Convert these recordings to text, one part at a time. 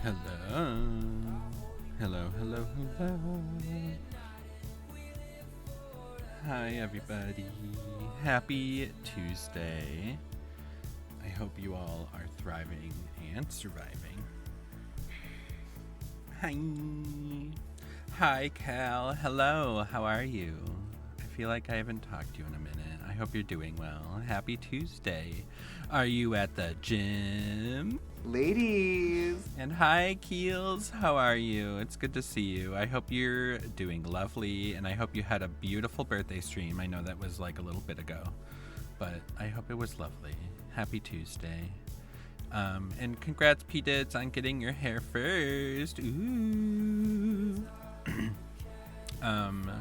Hello. Hello, hello, hello. Hi, everybody. Happy Tuesday. I hope you all are thriving and surviving. Hi. Hi, Cal. Hello. How are you? I feel like I haven't talked to you in a minute. I hope you're doing well. Happy Tuesday. Are you at the gym? Ladies! And hi, Keels. How are you? It's good to see you. I hope you're doing lovely, and I hope you had a beautiful birthday stream. I know that was like a little bit ago, but I hope it was lovely. Happy Tuesday. And congrats, P-Dits, on getting your hair first. Ooh. I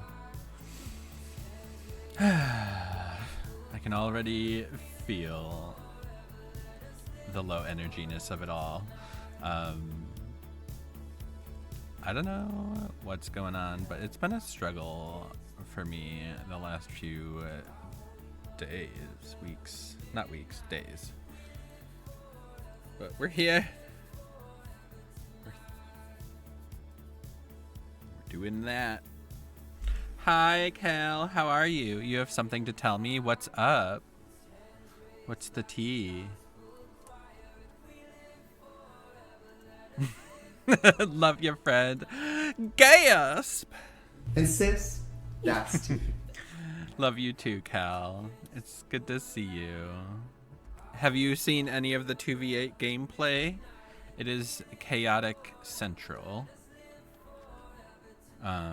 can already feel the low energiness of it all. I don't know what's going on, but it's been a struggle for me the last few days, weeks, not weeks, days. But we're here. We're doing that. Hi, Cal. How are you? You have something to tell me? What's up? What's the tea? Love your friend. Gasp! And sis, that's tea. Love you too, Cal. It's good to see you. Have you seen any of the 2v8 gameplay? It is chaotic central. But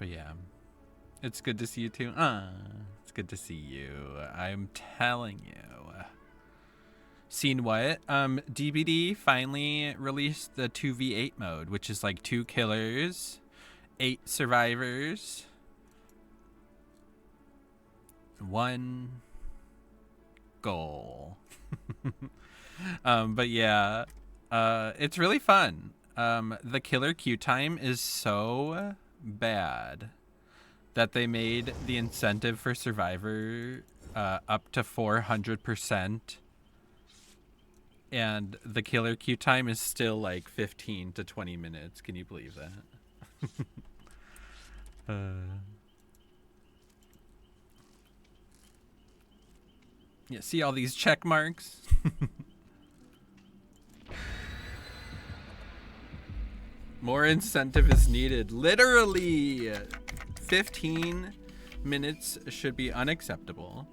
yeah. It's good to see you too. It's good to see you. I'm telling you. Seen what? DBD finally released the 2v8 mode, which is like 2 killers, 8 survivors, 1 goal. But yeah, it's really fun. The killer queue time is so bad that they made the incentive for survivor up to 400%. And the killer queue time is still like 15 to 20 minutes. Can you believe that? Yeah, see all these check marks? More incentive is needed. Literally, 15 minutes should be unacceptable.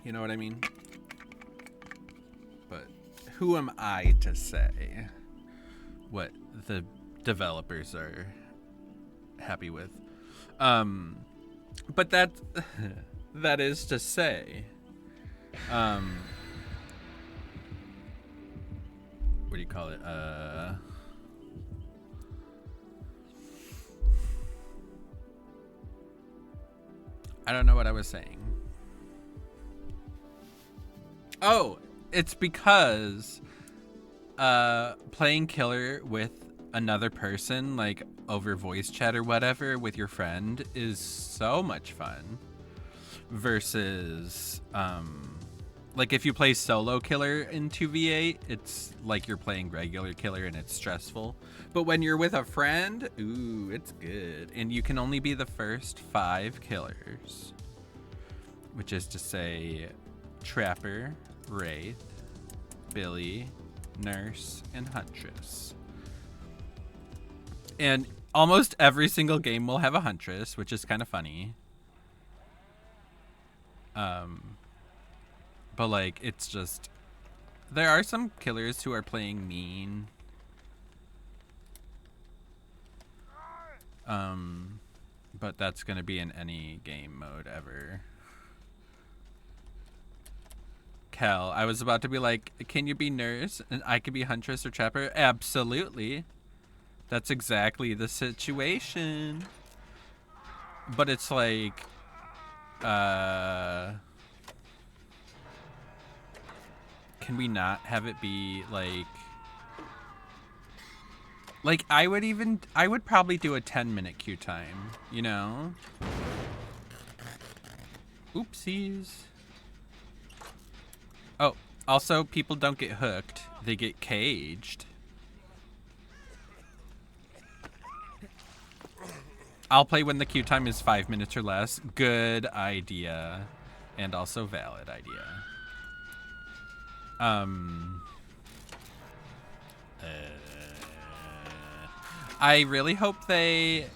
You know what I mean? But who am I to say what the developers are happy with? But that is to say, what do you call it? I don't know what I was saying. Oh, it's because playing killer with another person, like over voice chat or whatever with your friend, is so much fun versus like if you play solo killer in 2v8, it's like you're playing regular killer and it's stressful. But when you're with a friend, ooh, it's good. And you can only be the first 5 killers, which is to say Trapper, Wraith, Billy, Nurse, and Huntress. And almost every single game will have a Huntress, which is kind of funny. But like, it's just, there are some killers who are playing mean. But that's gonna be in any game mode ever. Cal, I was about to be like, can you be Nurse and I could be Huntress or Trapper? Absolutely. That's exactly the situation. But it's like, can we not have it be like I would probably do a 10-minute queue time, you know? Oopsies. Oh, also, people don't get hooked. They get caged. I'll play when the queue time is 5 minutes or less. Good idea. And also valid idea. I really hope they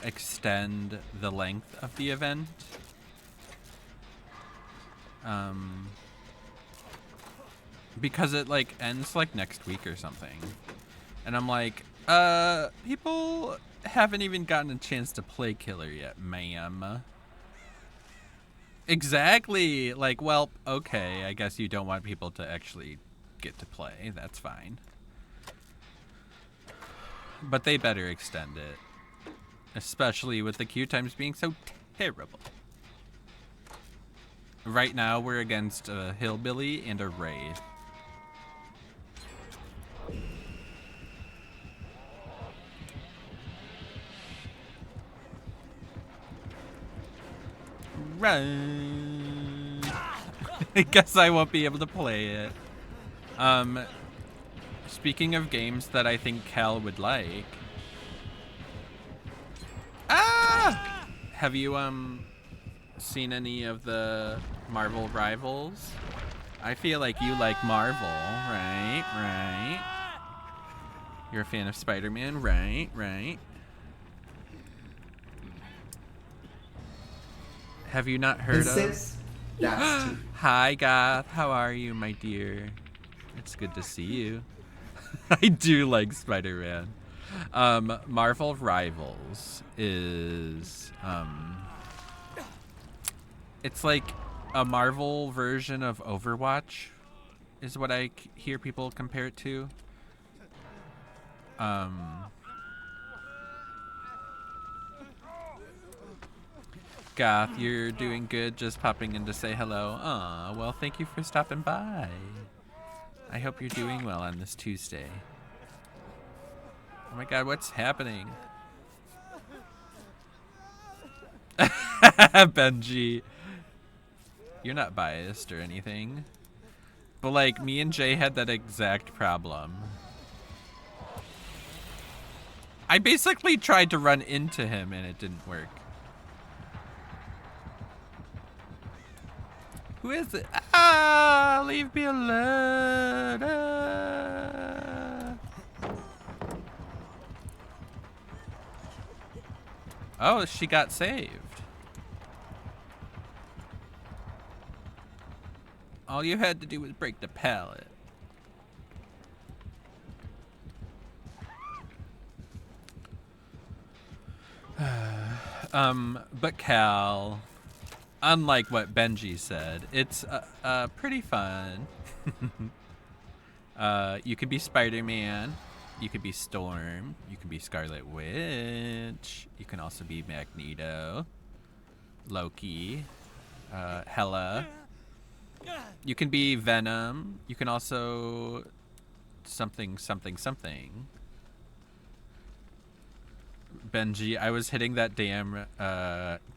extend the length of the event. Because it like ends like next week or something. And I'm like, people haven't even gotten a chance to play Killer yet, ma'am. Exactly. Like, well, okay, I guess you don't want people to actually get to play. That's fine. But they better extend it. Especially with the queue times being so terrible. Right now, we're against a Hillbilly and a Wraith. Run. I guess I won't be able to play it. Speaking of games that I think Cal would like. Ah! Have you seen any of the Marvel Rivals? I feel like you like Marvel, right? Right. You're a fan of Spider-Man, right? Right. Have you not heard Sis, that's T. Hi, Goth. How are you, my dear? It's good to see you. I do like Spider-Man. Marvel Rivals is it's like a Marvel version of Overwatch is what I hear people compare it to. Goth, you're doing good, just popping in to say hello. Aw, well, thank you for stopping by. I hope you're doing well on this Tuesday. Oh my god, what's happening? Benji. You're not biased or anything. But like, me and Jay had that exact problem. I basically tried to run into him and it didn't work. Who is it? Ah, leave me alone. Ah. Oh, she got saved. All you had to do was break the pallet. But Cal, unlike what Benji said, it's pretty fun. You could be Spider-Man. You could be Storm. You can be Scarlet Witch. You can also be Magneto. Loki. Hela. You can be Venom. You can also something. Benji, I was hitting that damn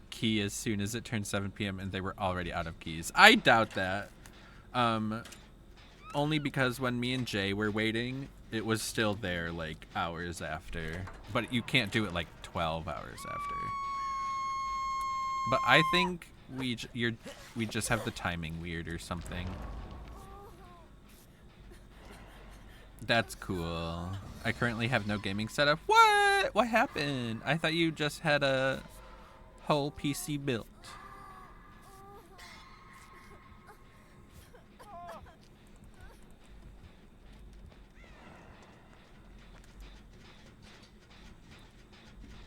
key as soon as it turned 7 p.m. and they were already out of keys. I doubt that. Only because when me and Jay were waiting, it was still there like hours after. But you can't do it like 12 hours after. But I think we just have the timing weird or something. That's cool. I currently have no gaming setup. What? What happened? I thought you just had a whole PC built.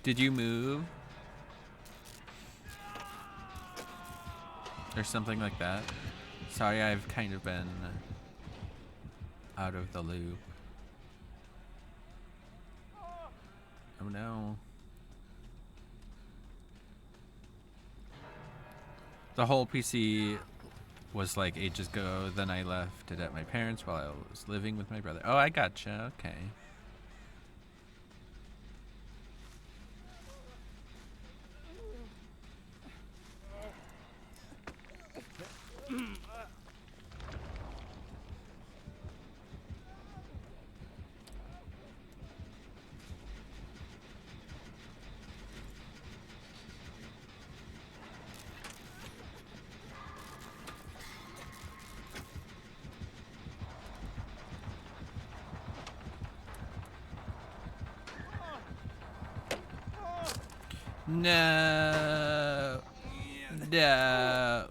Did you move? Or something like that? Sorry, I've kind of been out of the loop. Oh no. The whole PC was like ages ago, then I left it at my parents' while I was living with my brother. Oh, I gotcha, okay. No. No.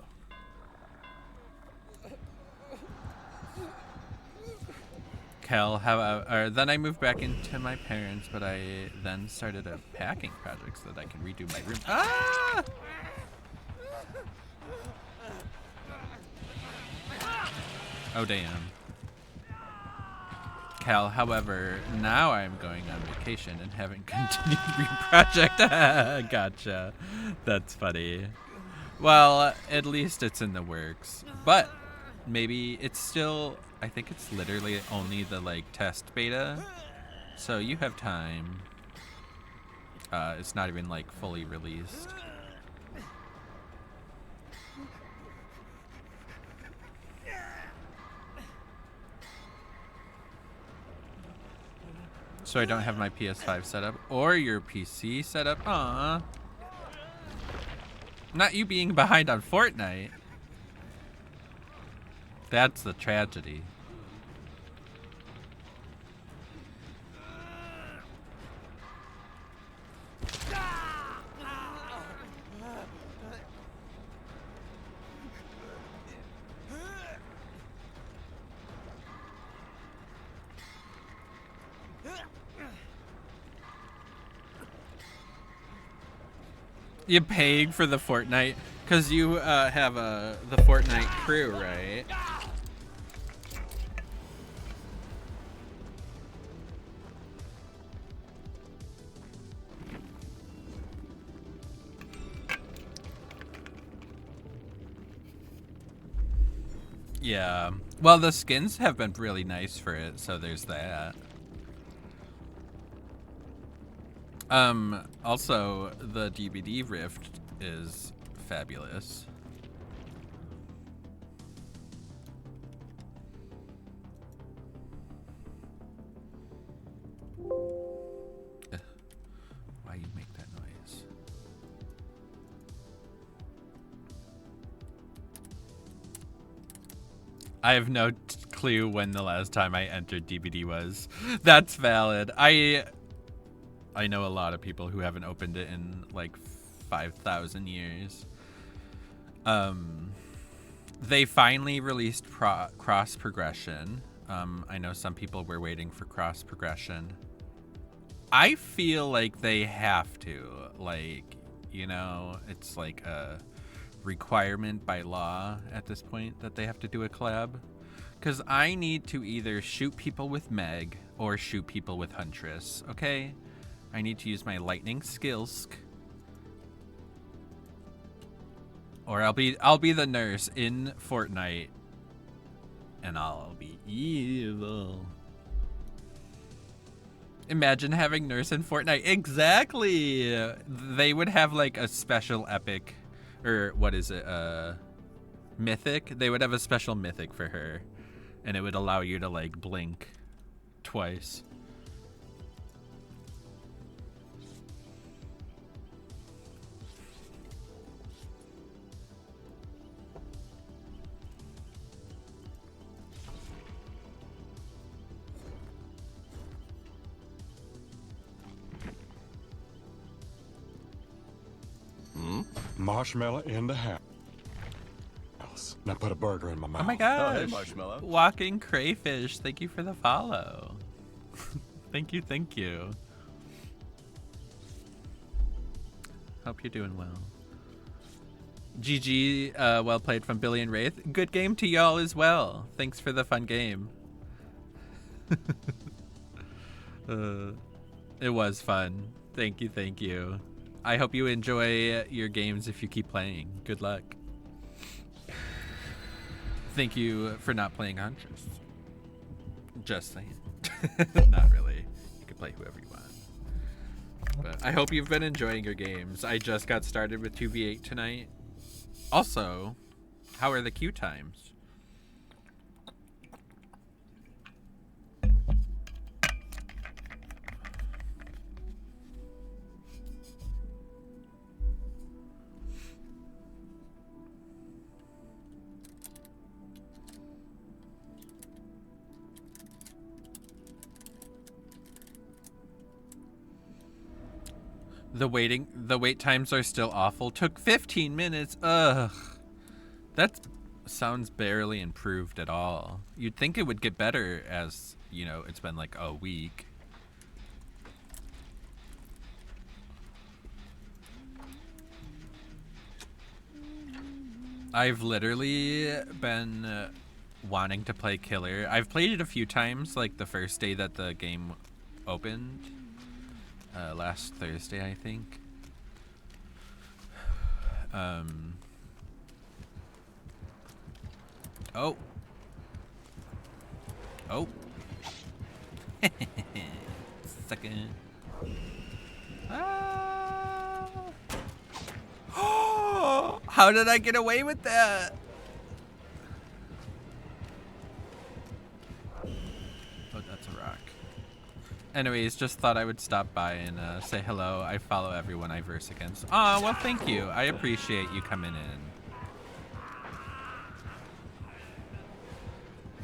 However, then I moved back into my parents, but I then started a packing project so that I can redo my room. Ah! Oh, damn. Cal, however, now I'm going on vacation and haven't continued project. Gotcha. That's funny. Well, at least it's in the works. But maybe it's still, I think it's literally only the like test beta. So you have time. It's not even like fully released. So I don't have my PS5 set up or your PC set up. Aww. Not you being behind on Fortnite. That's the tragedy. You paying for the Fortnite because you have the Fortnite crew, right? Yeah. Well, the skins have been really nice for it, so there's that. Also, the DVD Rift is fabulous. Why you make that noise? I have no clue when the last time I entered DVD was. That's valid. I know a lot of people who haven't opened it in like 5,000 years. They finally released cross progression. I know some people were waiting for cross progression. I feel like they have to, like, you know, it's like a requirement by law at this point that they have to do a collab. Because I need to either shoot people with Meg or shoot people with Huntress, okay? I need to use my lightning skills. Or I'll be the nurse in Fortnite. And I'll be evil. Imagine having nurse in Fortnite. Exactly! They would have like a special epic, or what is it, mythic? They would have a special mythic for her. And it would allow you to like blink twice. Marshmallow in the house. Now put a burger in my mouth. Oh my gosh. Oh, hey, Marshmallow. Walking crayfish. Thank you for the follow. Thank you, thank you. Hope you're doing well. GG, well played from Billy and Wraith. Good game to y'all as well. Thanks for the fun game. It was fun. Thank you, thank you. I hope you enjoy your games if you keep playing. Good luck. Thank you for not playing Huntress. Just saying. Not really. You can play whoever you want. But I hope you've been enjoying your games. I just got started with 2v8 tonight. Also, how are the queue times? The wait times are still awful. Took 15 minutes. Ugh. That sounds barely improved at all. You'd think it would get better as, you know, it's been like a week. I've literally been wanting to play Killer. I've played it a few times, like the first day that the game opened. Last Thursday, I think. Oh. Oh. Second. Ah. How did I get away with that? Oh, that's a rock. Anyways, just thought I would stop by and say hello. I follow everyone I verse against. Oh, well, thank you. I appreciate you coming in.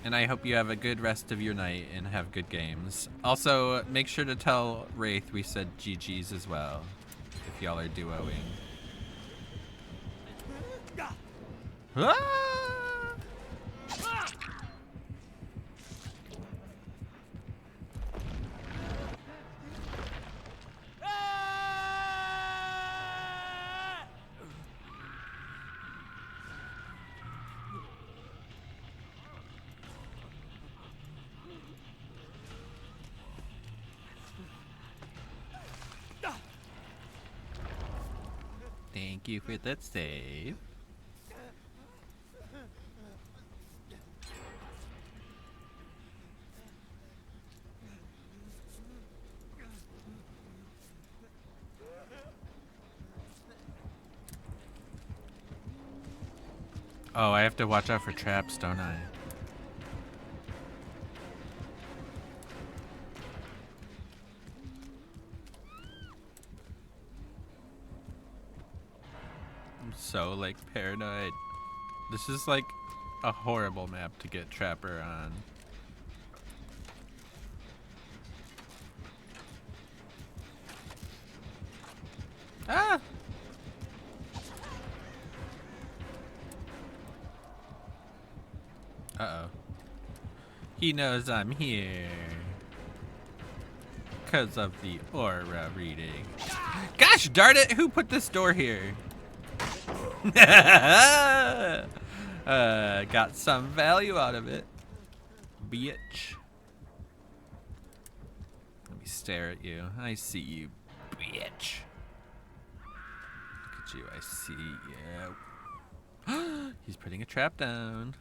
And I hope you have a good rest of your night and have good games. Also, make sure to tell Wraith we said GG's as well, if y'all are duoing. Ah! Thank you for that save. Oh, I have to watch out for traps, don't I? I'm so, like, paranoid. This is, like, a horrible map to get Trapper on. Ah! Uh-oh. He knows I'm here. 'Cause of the aura reading. Gosh darn it! Who put this door here? Got some value out of it. Bitch. Let me stare at you. I see you, bitch. Look at you, I see you. He's putting a trap down.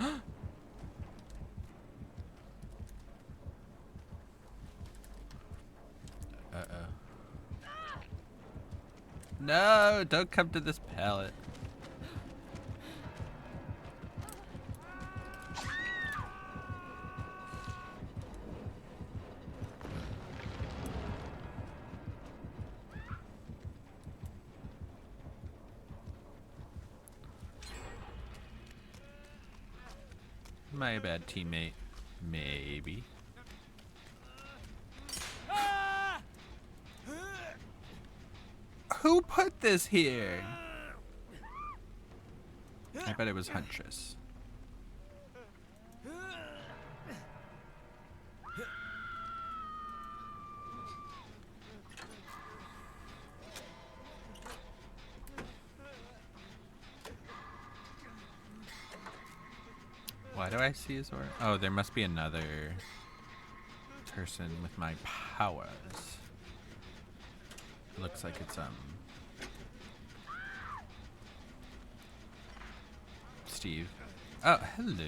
Uh-oh. No, don't come to this pallet. My bad, teammate. Maybe. Who put this here? I bet it was Huntress. Why do I see his aura? Oh, there must be another person with my powers. Looks like it's Steve. Oh, hello.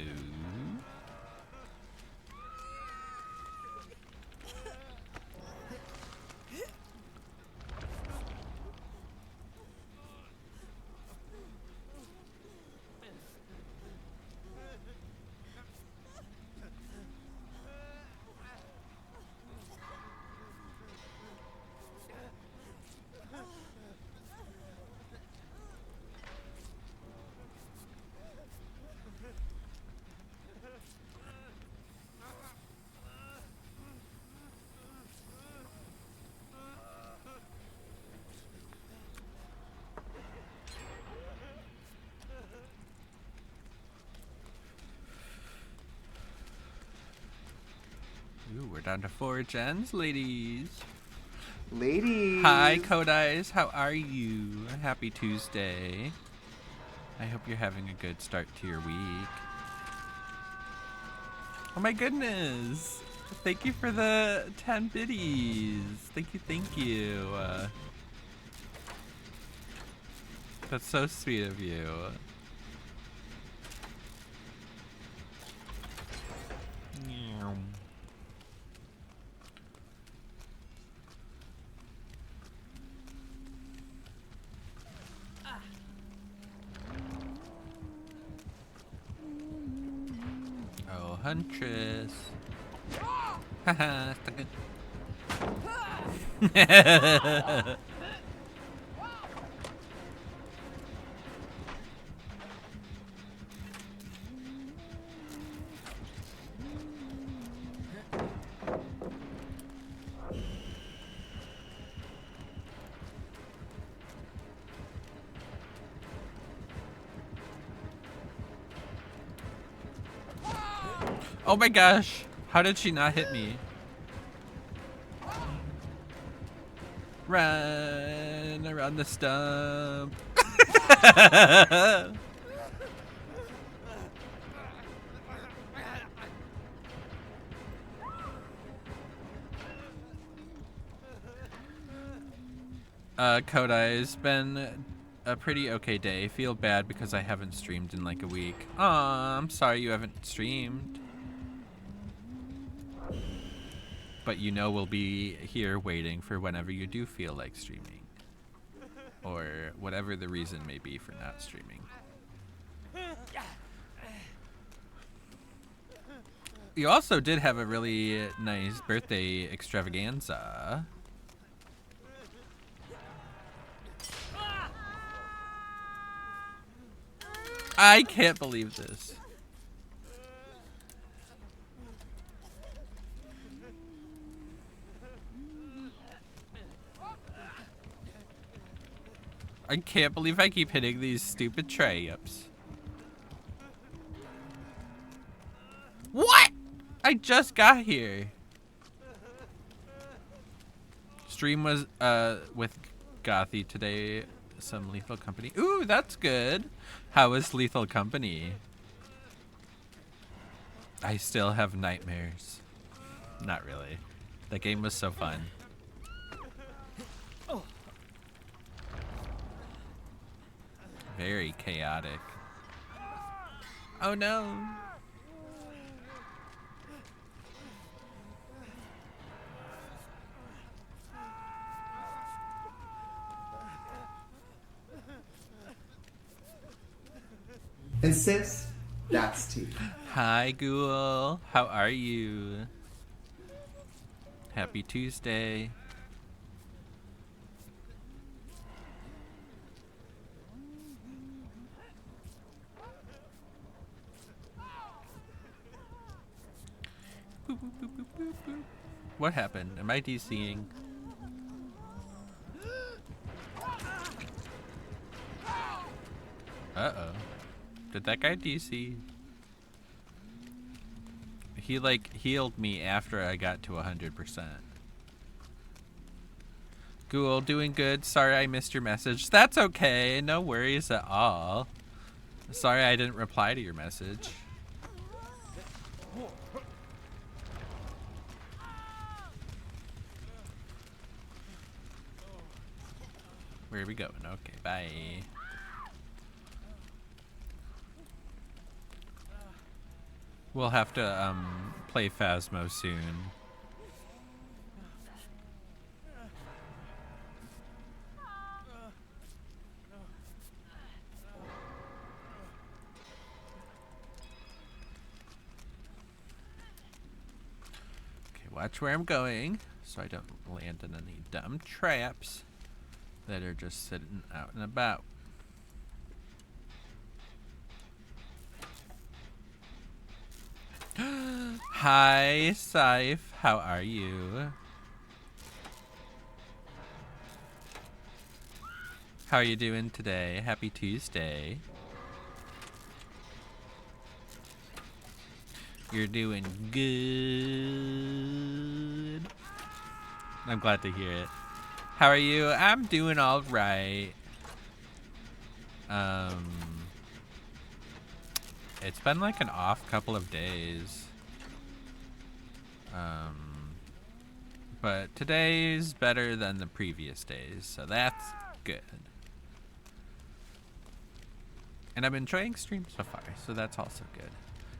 Ooh, we're down to 4 gens, ladies. Ladies. Hi, Kodais. How are you? Happy Tuesday. I hope you're having a good start to your week. Oh my goodness. Thank you for the 10 biddies. Thank you, thank you. That's so sweet of you. Oh, Huntress. Haha, stuck it. Oh my gosh, how did she not hit me? Run around the stump. Kodai, it's been a pretty okay day. Feel bad because I haven't streamed in like a week. Aw, I'm sorry you haven't streamed. But you know we'll be here waiting for whenever you do feel like streaming. Or whatever the reason may be for not streaming. You also did have a really nice birthday extravaganza. I can't believe this. I can't believe I keep hitting these stupid tray-ups. What? I just got here. Stream was with Gothy today. Some Lethal Company. Ooh, that's good. How was Lethal Company? I still have nightmares. Not really. That game was so fun. Very chaotic. Oh no. And sis, that's tea. Hi, Ghoul. How are you? Happy Tuesday. Boop, boop, boop, boop, boop, boop. What happened? Am I DCing? Uh-oh. Did that guy DC? He like healed me after I got to 100%. Ghoul, doing good. Sorry I missed your message. That's okay. No worries at all. Sorry I didn't reply to your message. Where are we going? Okay, bye. We'll have to play Phasmo soon. Okay, watch where I'm going so I don't land in any dumb traps that are just sitting out and about. Hi, Scythe. How are you? How are you doing today? Happy Tuesday. You're doing good. I'm glad to hear it. How are you? I'm doing all right. It's been like an off couple of days. But today's better than the previous days, so that's good. And I'm enjoying streams so far, so that's also good.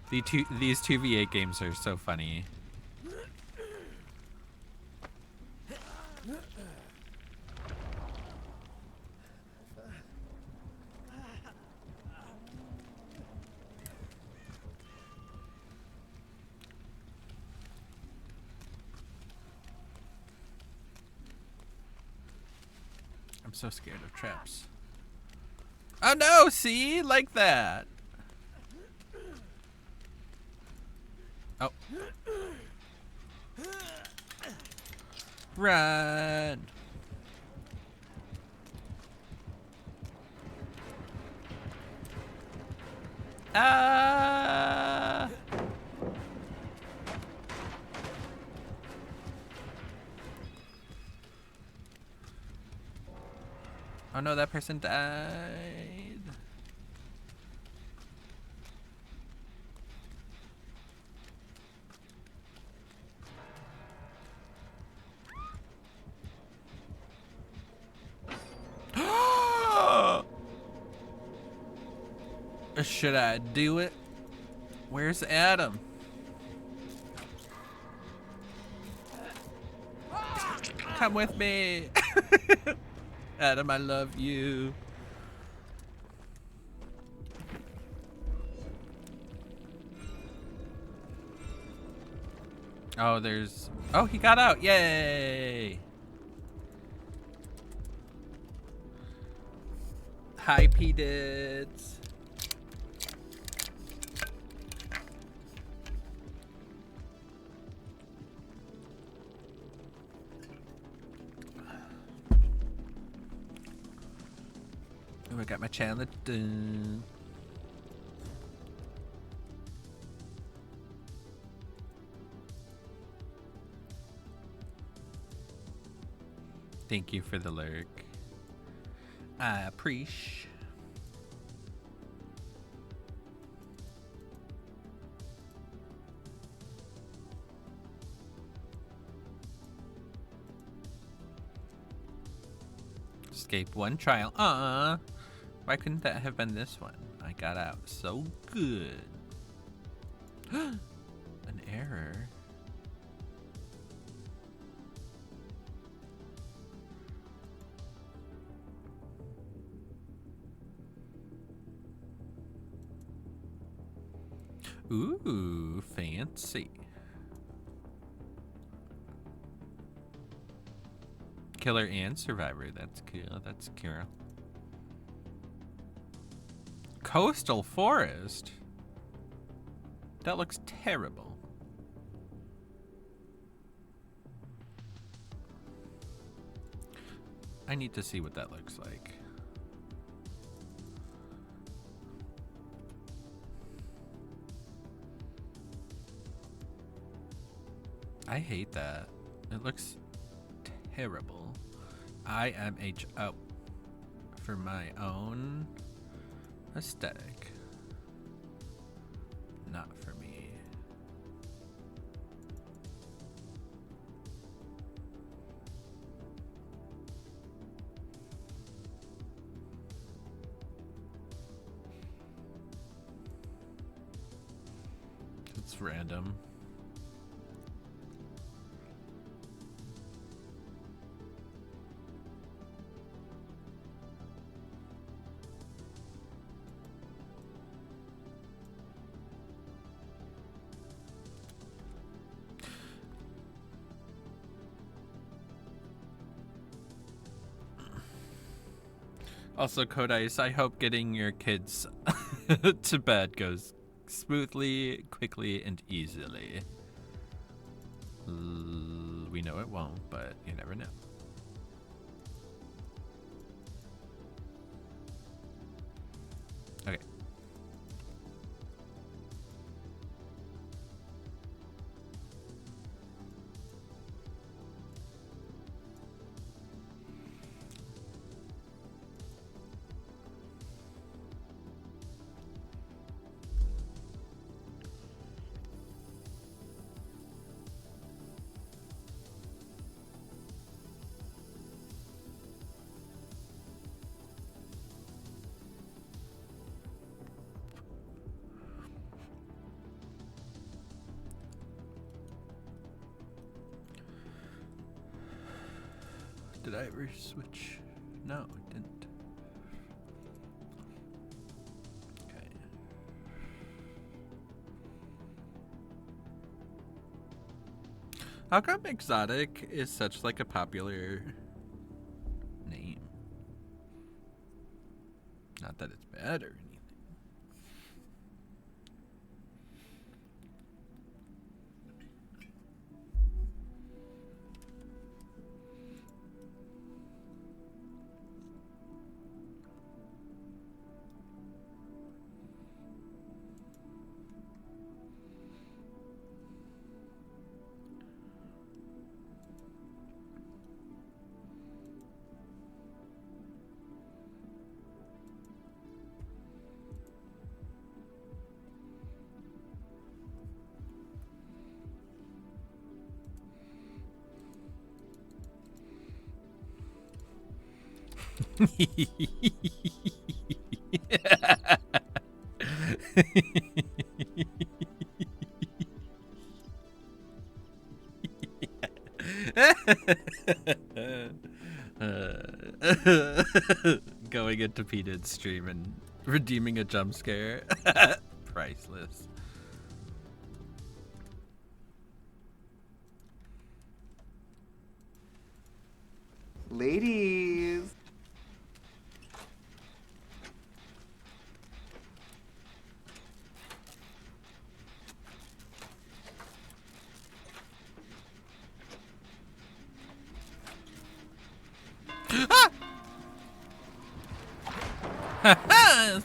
These 2v8 games are so funny. I'm so scared of traps. Oh no, see? Like that. Oh. Run. Ah. Oh no, that person died. Should I do it? Where's Adam? Come with me. Adam, I love you. Oh, oh, he got out. Yay. Hi, P-Dids. Oh, I got my challenge done. Thank you for the lurk. I appreciate. Escape one trial. Why couldn't that have been this one? I got out so good. An error. Ooh, fancy. Killer and survivor. That's cool. That's cool. Coastal forest? That looks terrible. I need to see what that looks like. I hate that. It looks terrible. IMHO for my own aesthetic. Not for me. It's random. Also, Codice, I hope getting your kids to bed goes smoothly, quickly, and easily. We know it won't, but you never know. Okay. Did I ever switch? No, I didn't. Okay. How come exotic is such like a popular name? Not that it's bad or anything. Going into Pete's stream and redeeming a jump scare. Priceless. Ladies.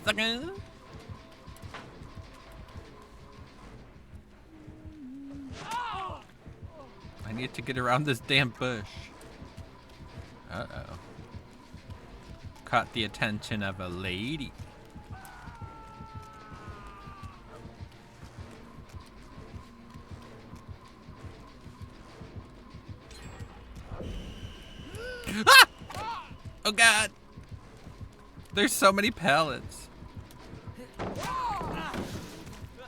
Sucker. I need to get around this damn bush. Uh-oh. Caught the attention of a lady. Ah! Oh god! There's so many pellets.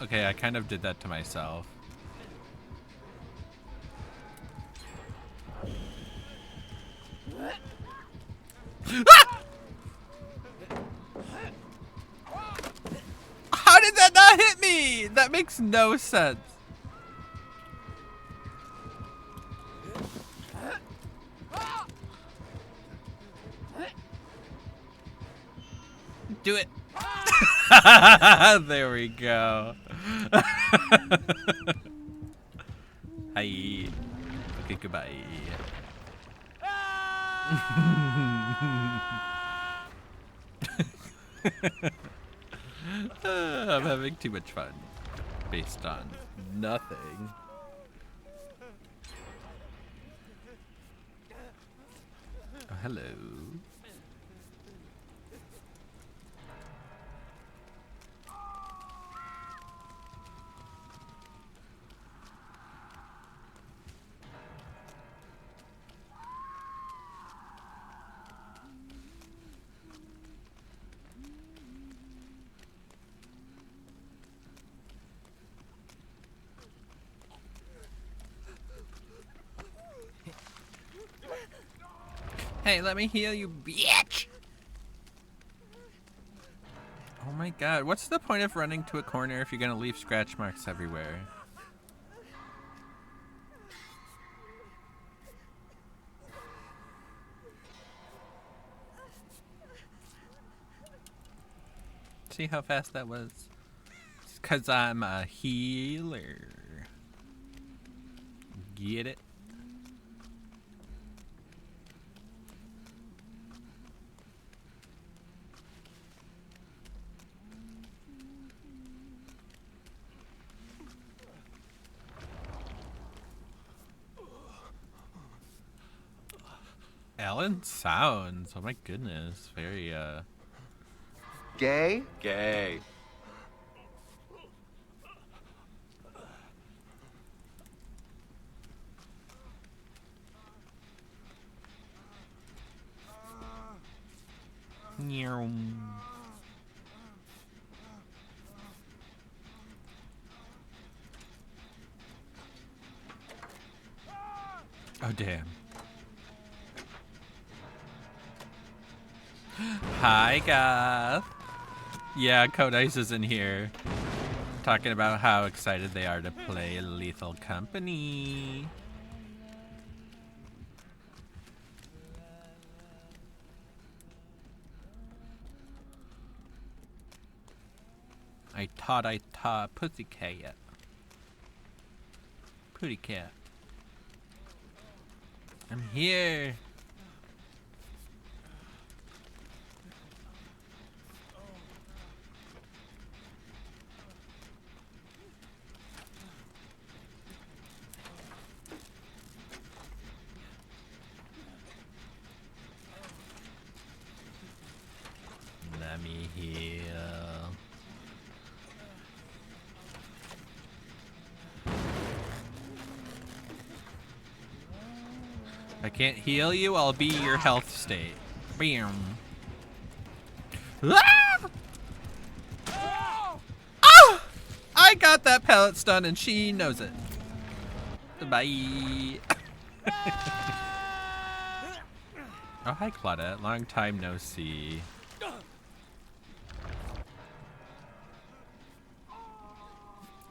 Okay, I kind of did that to myself. Ah! How did that not hit me? That makes no sense. Do it. There we go. Hi. Okay, goodbye. I'm having too much fun based on nothing. Oh, hello. Hey, let me heal you, bitch! Oh my god, what's the point of running to a corner if you're gonna leave scratch marks everywhere? See how fast that was? It's 'cause I'm a healer. Get it? Alan sounds, oh my goodness, very Gay? Gay. Meow. Oh damn. Hi, Gav. Yeah, Codice is in here. Talking about how excited they are to play Lethal Company. I taught pussycat. Pussycat. I'm here. Let me heal. If I can't heal you, I'll be your health state. Bam. Ah! Ah! I got that pellet stun and she knows it. Bye. Oh, hi, Claudette. Long time no see.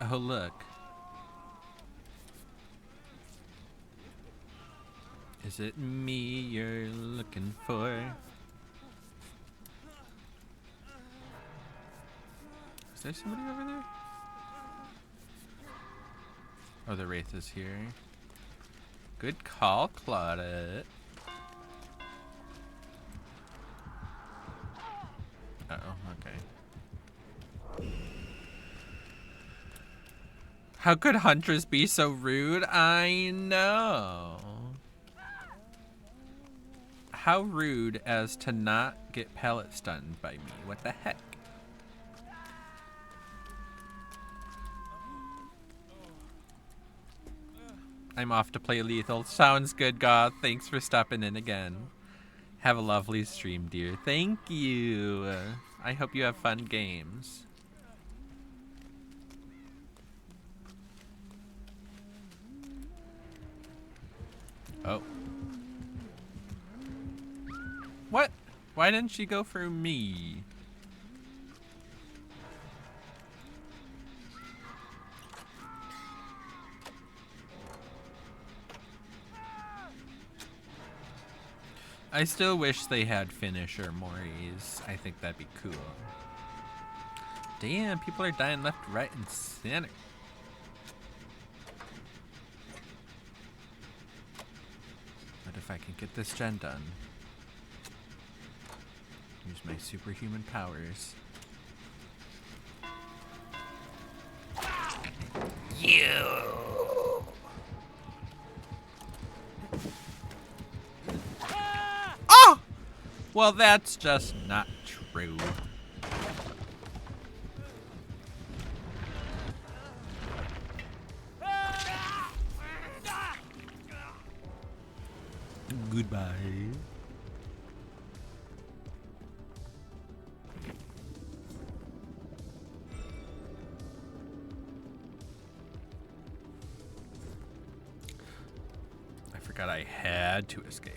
Oh, look. Is it me you're looking for? Is there somebody over there? Oh, the Wraith is here. Good call, Claudette. Uh-oh, okay. How could Huntress be so rude? I know. How rude as to not get pellet stunned by me. What the heck? I'm off to play Lethal. Sounds good, God. Thanks for stopping in again. Have a lovely stream, dear. Thank you. I hope you have fun games. Oh. What? Why didn't she go for me? I still wish they had finisher Maury's. I think that'd be cool. Damn, people are dying left, right, and center. But if I can get this gen done, use my superhuman powers. You. Oh! Well, that's just not true. Goodbye. I forgot I had to escape.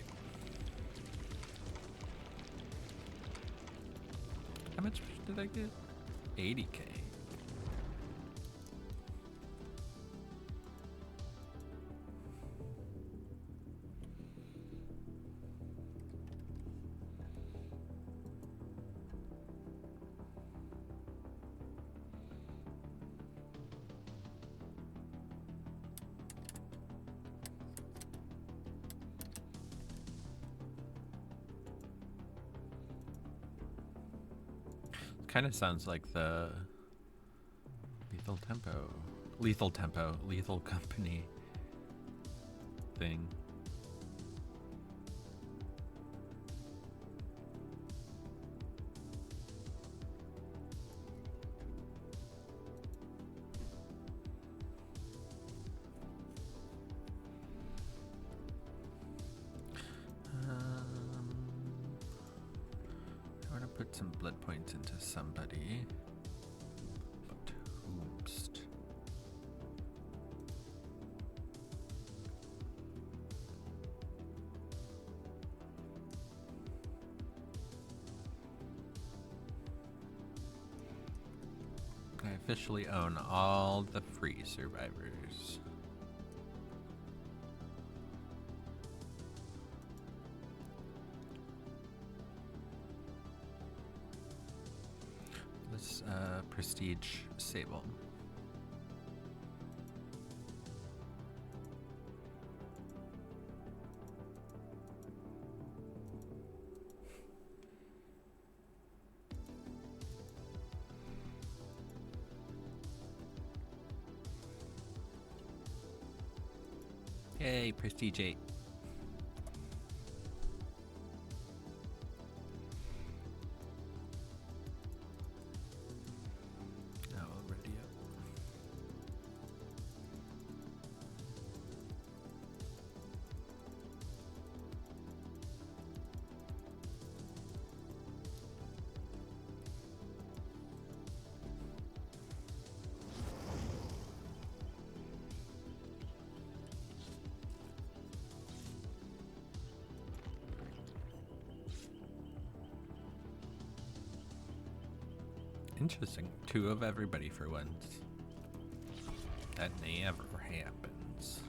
How much did I get? 80K. Kind of sounds like the Lethal Company thing. I want to put some blood points into somebody. But whomst? officially own all the free survivors. Let's prestige Sable. Yay, prestige 8. Oh, already up. Interesting. 2 of everybody for once. That never happens.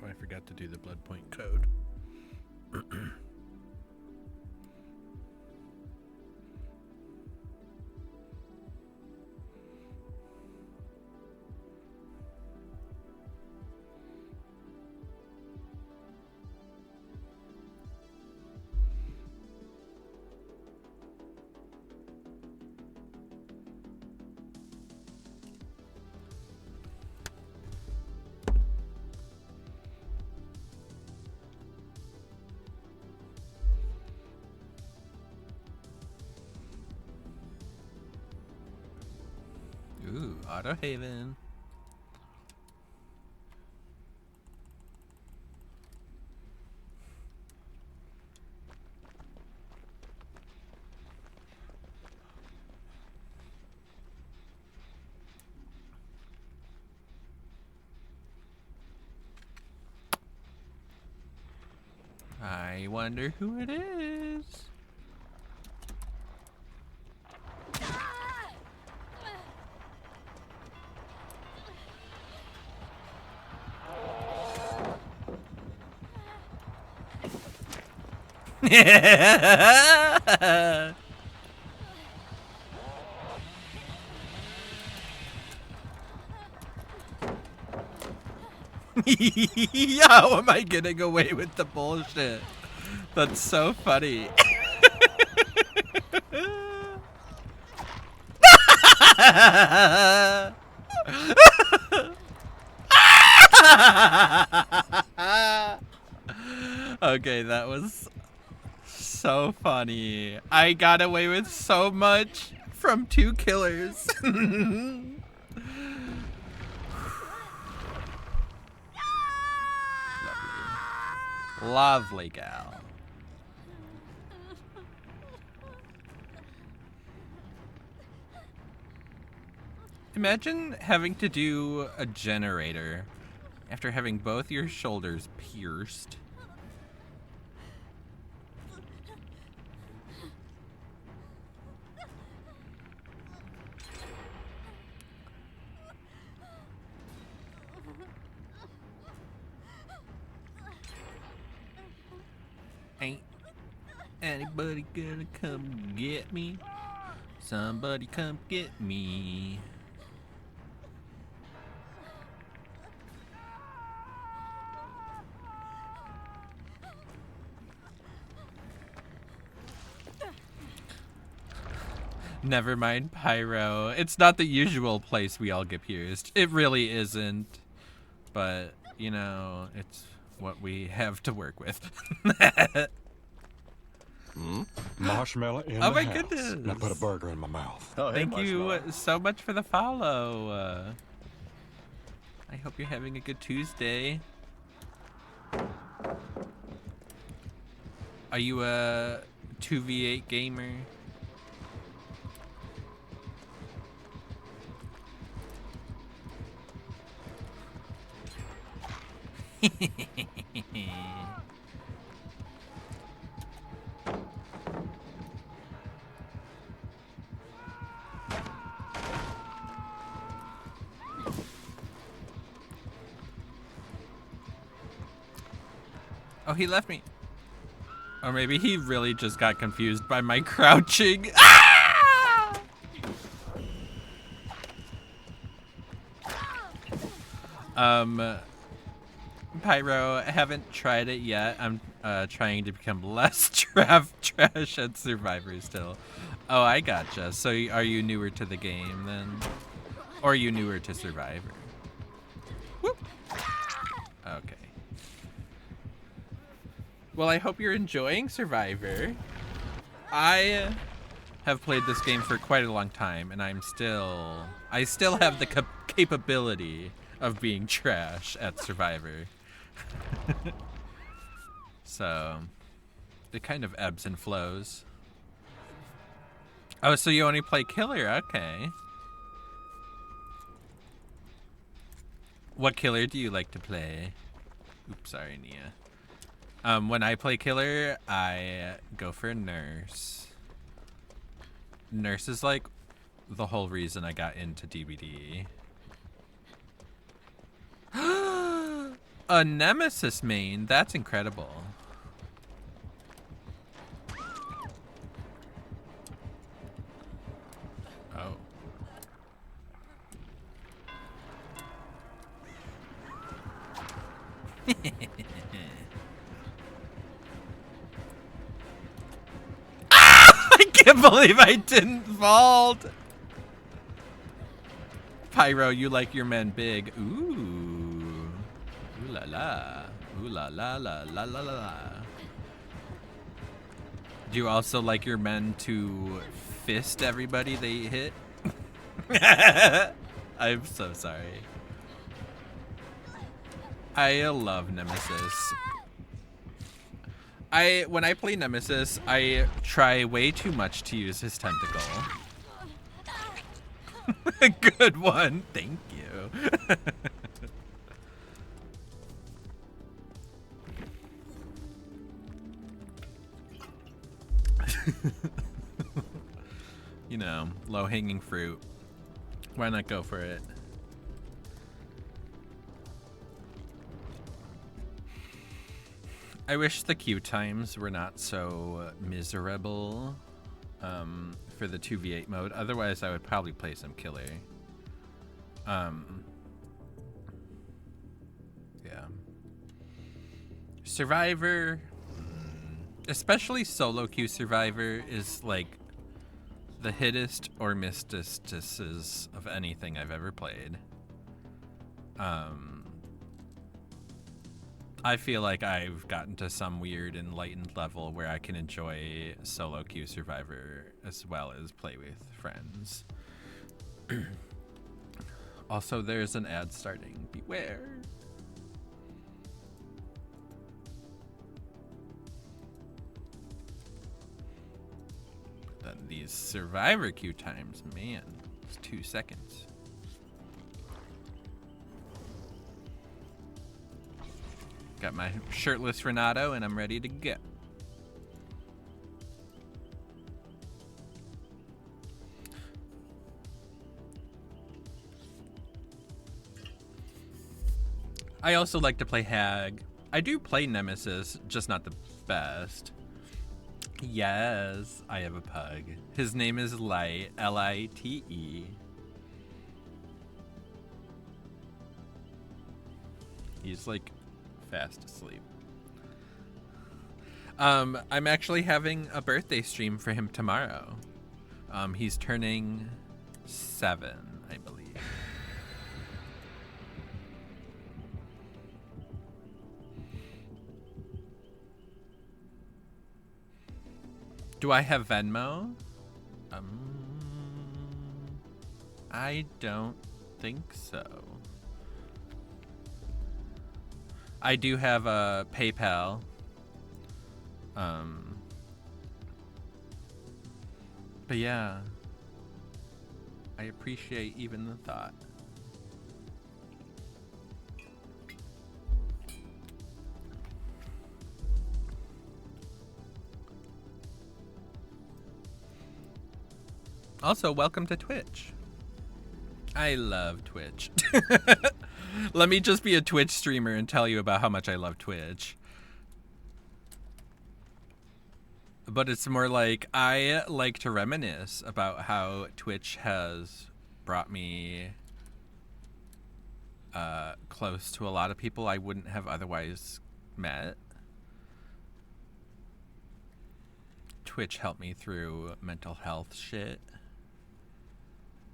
I forgot to do the blood point code. Ooh, Autohaven. I wonder who it is. How am I getting away with the bullshit? That's so funny. Okay, that was so funny. I got away with so much from 2 killers. Lovely gal. Imagine having to do a generator after having both your shoulders pierced. Ain't anybody gonna come get me? Somebody come get me. Never mind, Pyro. It's not the usual place we all get pierced. It really isn't. But, you know, it's what we have to work with. Marshmallow in Oh the my house. goodness. Now put a burger in my mouth. Oh, hey, Thank you Marshmallow. so much for the follow. I hope you're having a good Tuesday. Are you a 2v8 gamer? Oh, he left me. Or maybe he really just got confused by my crouching. Ah! Pyro, I haven't tried it yet. I'm trying to become less trash at Survivor still. Oh, I gotcha. So are you newer to the game then? Or are you newer to Survivor? Whoop. Okay. Well, I hope you're enjoying Survivor. I have played this game for quite a long time, and I still have the capability of being trash at Survivor. So, it kind of ebbs and flows. Oh, so you only play killer? Okay. What killer do you like to play? Oops, sorry, Nia. When I play killer, I go for nurse. Nurse is like the whole reason I got into DBD. A nemesis main, that's incredible. Oh. I can't believe I didn't vault. Pyro, you like your men big. Ooh. Ooh la la. Ooh la la la la la la la. Do you also like your men to fist everybody they hit? I'm so sorry. I love Nemesis. When I play Nemesis, I try way too much to use his tentacle. Good one. Thank you. You know, low-hanging fruit. Why not go for it? I wish the queue times were not so miserable for the 2v8 mode. Otherwise, I would probably play some killer. Yeah. Survivor, especially solo queue Survivor, is like the hittest or mistest of anything I've ever played. I feel like I've gotten to some weird enlightened level where I can enjoy solo queue Survivor as well as play with friends. Also, there's an ad starting. Beware. Then these Survivor queue times, man, it's 2 seconds. Got my shirtless Renato, and I'm ready to go. I also like to play Hag. I do play Nemesis, just not the best. Yes, I have a pug. His name is Light, L-I-T-E. He's like fast asleep. I'm actually having a birthday stream for him tomorrow. He's turning 7, I believe. Do I have Venmo? I don't think so. I do have a PayPal. But yeah, I appreciate even the thought. Also, welcome to Twitch. I love Twitch. Let me just be a Twitch streamer and tell you about how much I love Twitch. But it's more like I like to reminisce about how Twitch has brought me close to a lot of people I wouldn't have otherwise met. Twitch helped me through mental health shit.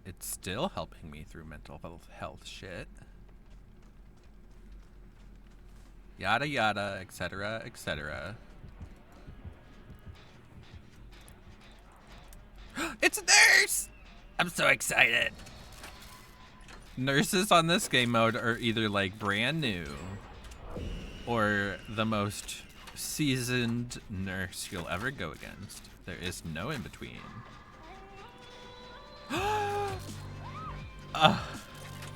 It's still helping me through mental health shit. Yada yada, etc., etc. It's a nurse! I'm so excited. Nurses on this game mode are either like brand new or the most seasoned nurse you'll ever go against. There is no in between.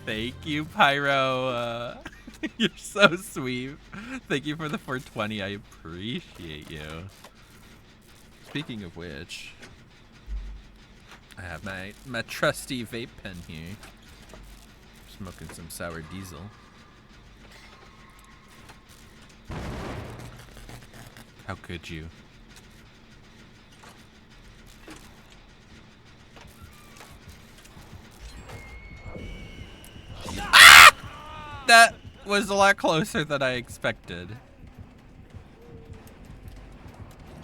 Thank you, Pyro. You're so sweet. Thank you for the 420. I appreciate you. Speaking of which, I have my trusty vape pen here. Smoking some sour diesel. How could you? Ah! That was a lot closer than I expected.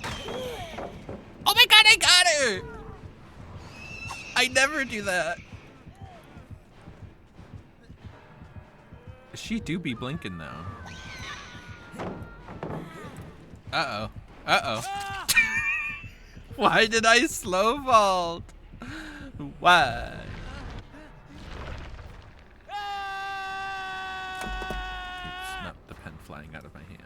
Oh my god, I got her! I never do that. She do be blinking though. Uh-oh. Uh-oh. Why did I slow vault? Why? Oops, not the pen flying out of my hand.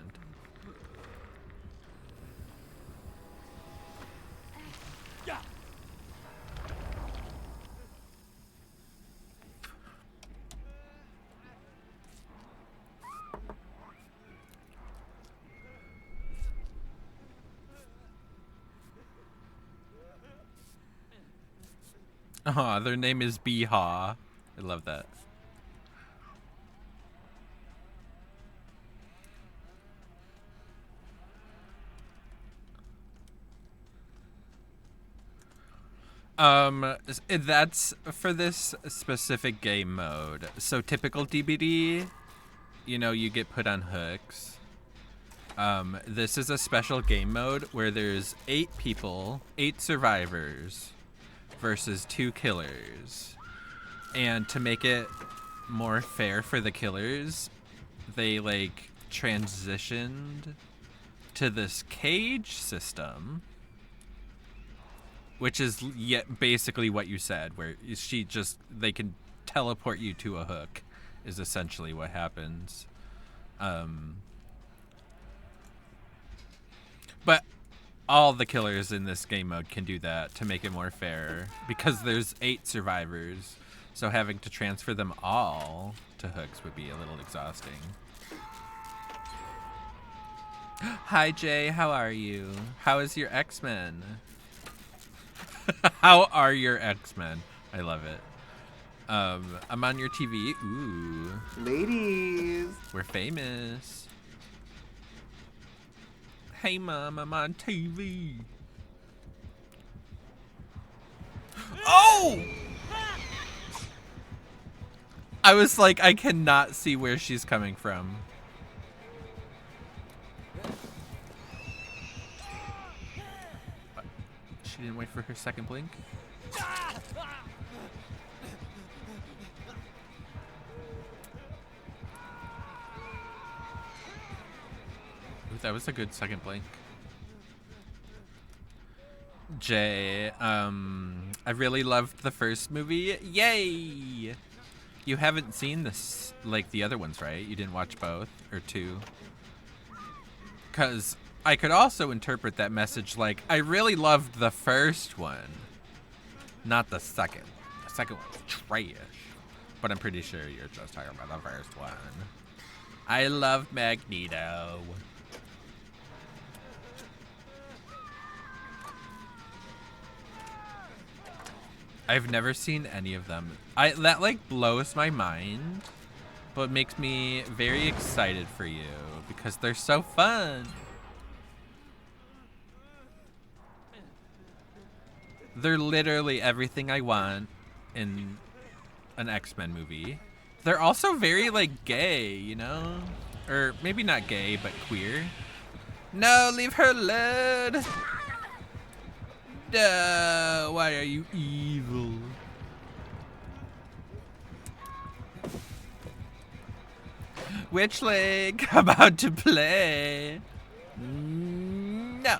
Aw, their name is Beehaw. I love that. That's for this specific game mode. So typical DBD, you know, you get put on hooks. This is a special game mode where there's 8 people, 8 survivors versus 2 killers. And to make it more fair for the killers, they like transitioned to this cage system, which is yet basically what you said, where they can teleport you to a hook is essentially what happens. But all the killers in this game mode can do that to make it more fair, because there's 8 survivors, so having to transfer them all to hooks would be a little exhausting. Hi Jay, how are you? How is your X-Men? How are your X-Men? I love it. I'm on your TV. Ooh. Ladies. We're famous. Hey mom, I'm on TV. Oh! I was like, I cannot see where she's coming from. She didn't wait for her second blink. Ooh, that was a good second blink. Jay, I really loved the first movie. Yay! You haven't seen this, like, the other ones, right? You didn't watch both or two? Because I could also interpret that message like, I really loved the first one, not the second. The second one was trash. But I'm pretty sure you're just talking about the first one. I love Magneto. I've never seen any of them. That like blows my mind, but makes me very excited for you because they're so fun. They're literally everything I want in an X-Men movie. They're also very like gay, you know? Or maybe not gay, but queer. No, leave her alone. No, why are you evil? Witchling, about to play. No.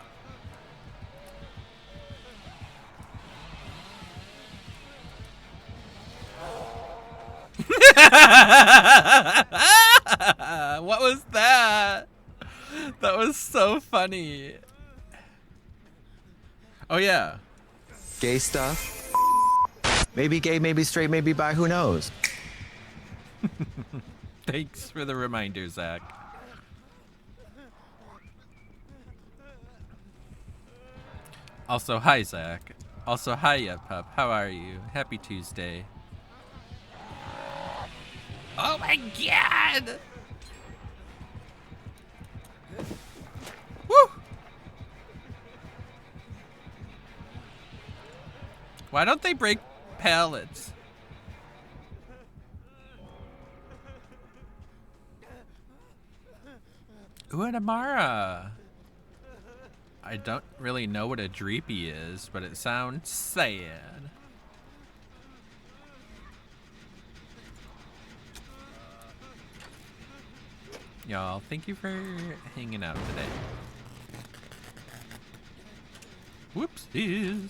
What was that? That was so funny. Oh, yeah. Gay stuff. Maybe gay, maybe straight, maybe bi, who knows? Thanks for the reminder, Zach. Also, hi, Zach. Also, hi, Pup. How are you? Happy Tuesday. Oh my god! Woo! Why don't they break pallets? Ooh, and Amara. I don't really know what a dreepy is, but it sounds sad. Y'all, thank you for hanging out today. Whoopsies.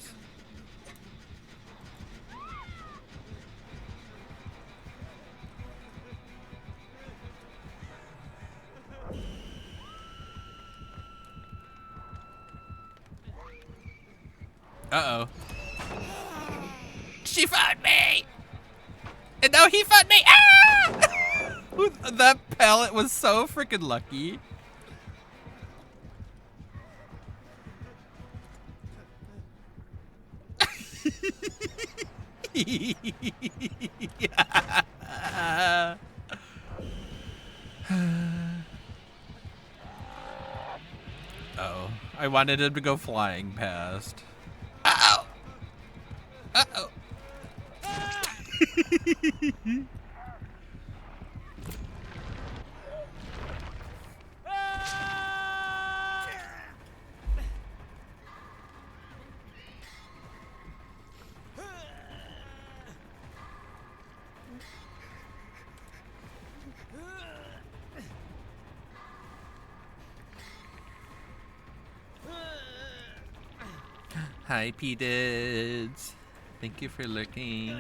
Uh-oh. She found me! And now he found me! Ah! That pallet was so freaking lucky. Oh, I wanted him to go flying past. Uh-oh! Uh-oh! Hi, P-Dids. Thank you for lurking.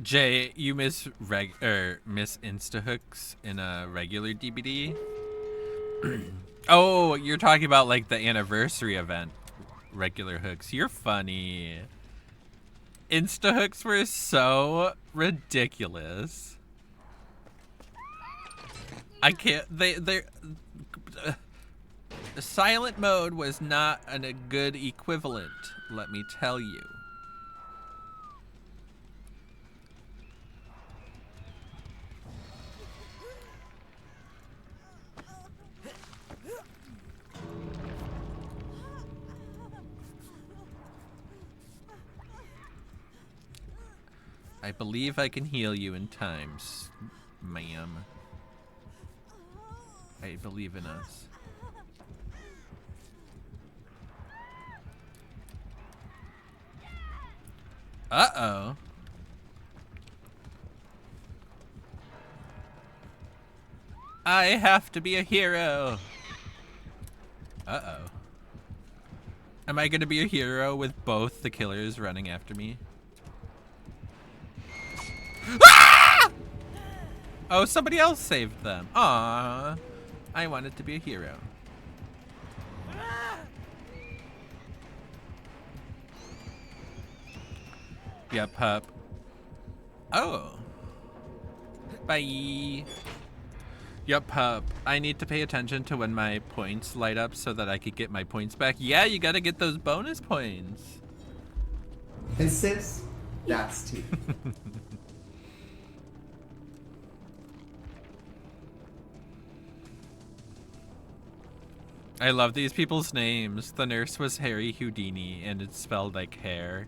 Jay, you miss Instahooks in a regular DBD? Oh, you're talking about like the anniversary event. Regular hooks. You're funny. Instahooks were so ridiculous. I can't. They're silent mode was not a good equivalent. Let me tell you. I believe I can heal you in times, ma'am. I believe in us. Uh-oh. I have to be a hero. Uh-oh. Am I gonna be a hero with both the killers running after me? Ah! Oh, somebody else saved them. Aww. I wanted to be a hero. Yep, pup. Oh. Bye. Yup, pup. I need to pay attention to when my points light up so that I could get my points back. Yeah, you gotta get those bonus points. And sis, that's T. I love these people's names. The nurse was Harry Houdini, and it's spelled like hair.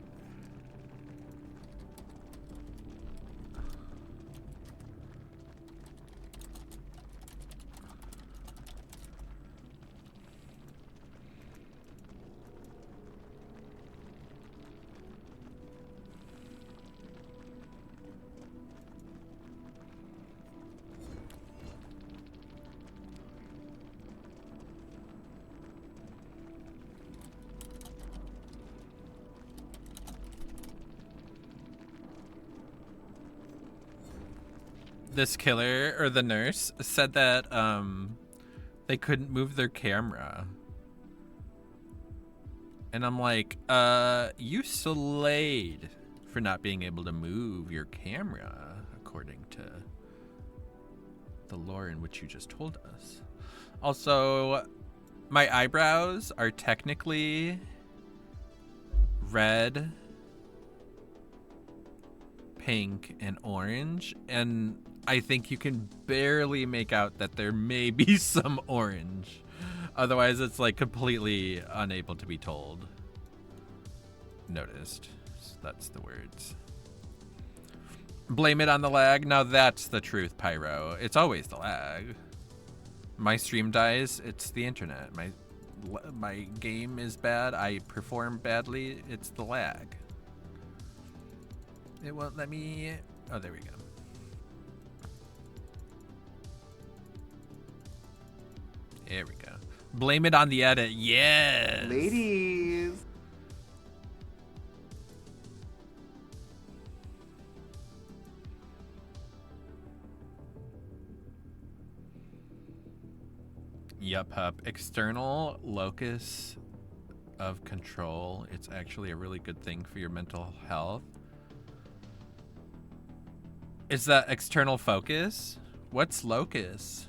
This killer, or the nurse, said that they couldn't move their camera. And I'm like, you slayed for not being able to move your camera, according to the lore in which you just told us. Also, my eyebrows are technically red, pink, and orange, and I think you can barely make out that there may be some orange. Otherwise, it's like completely unable to be told. Noticed. That's the words. Blame it on the lag. Now that's the truth, Pyro. It's always the lag. My stream dies. It's the internet. My game is bad. I perform badly. It's the lag. It won't let me. Oh, there we go. There we go. Blame it on the edit. Yes. Ladies. Yup, hup. External locus of control. It's actually a really good thing for your mental health. Is that external focus? What's locus?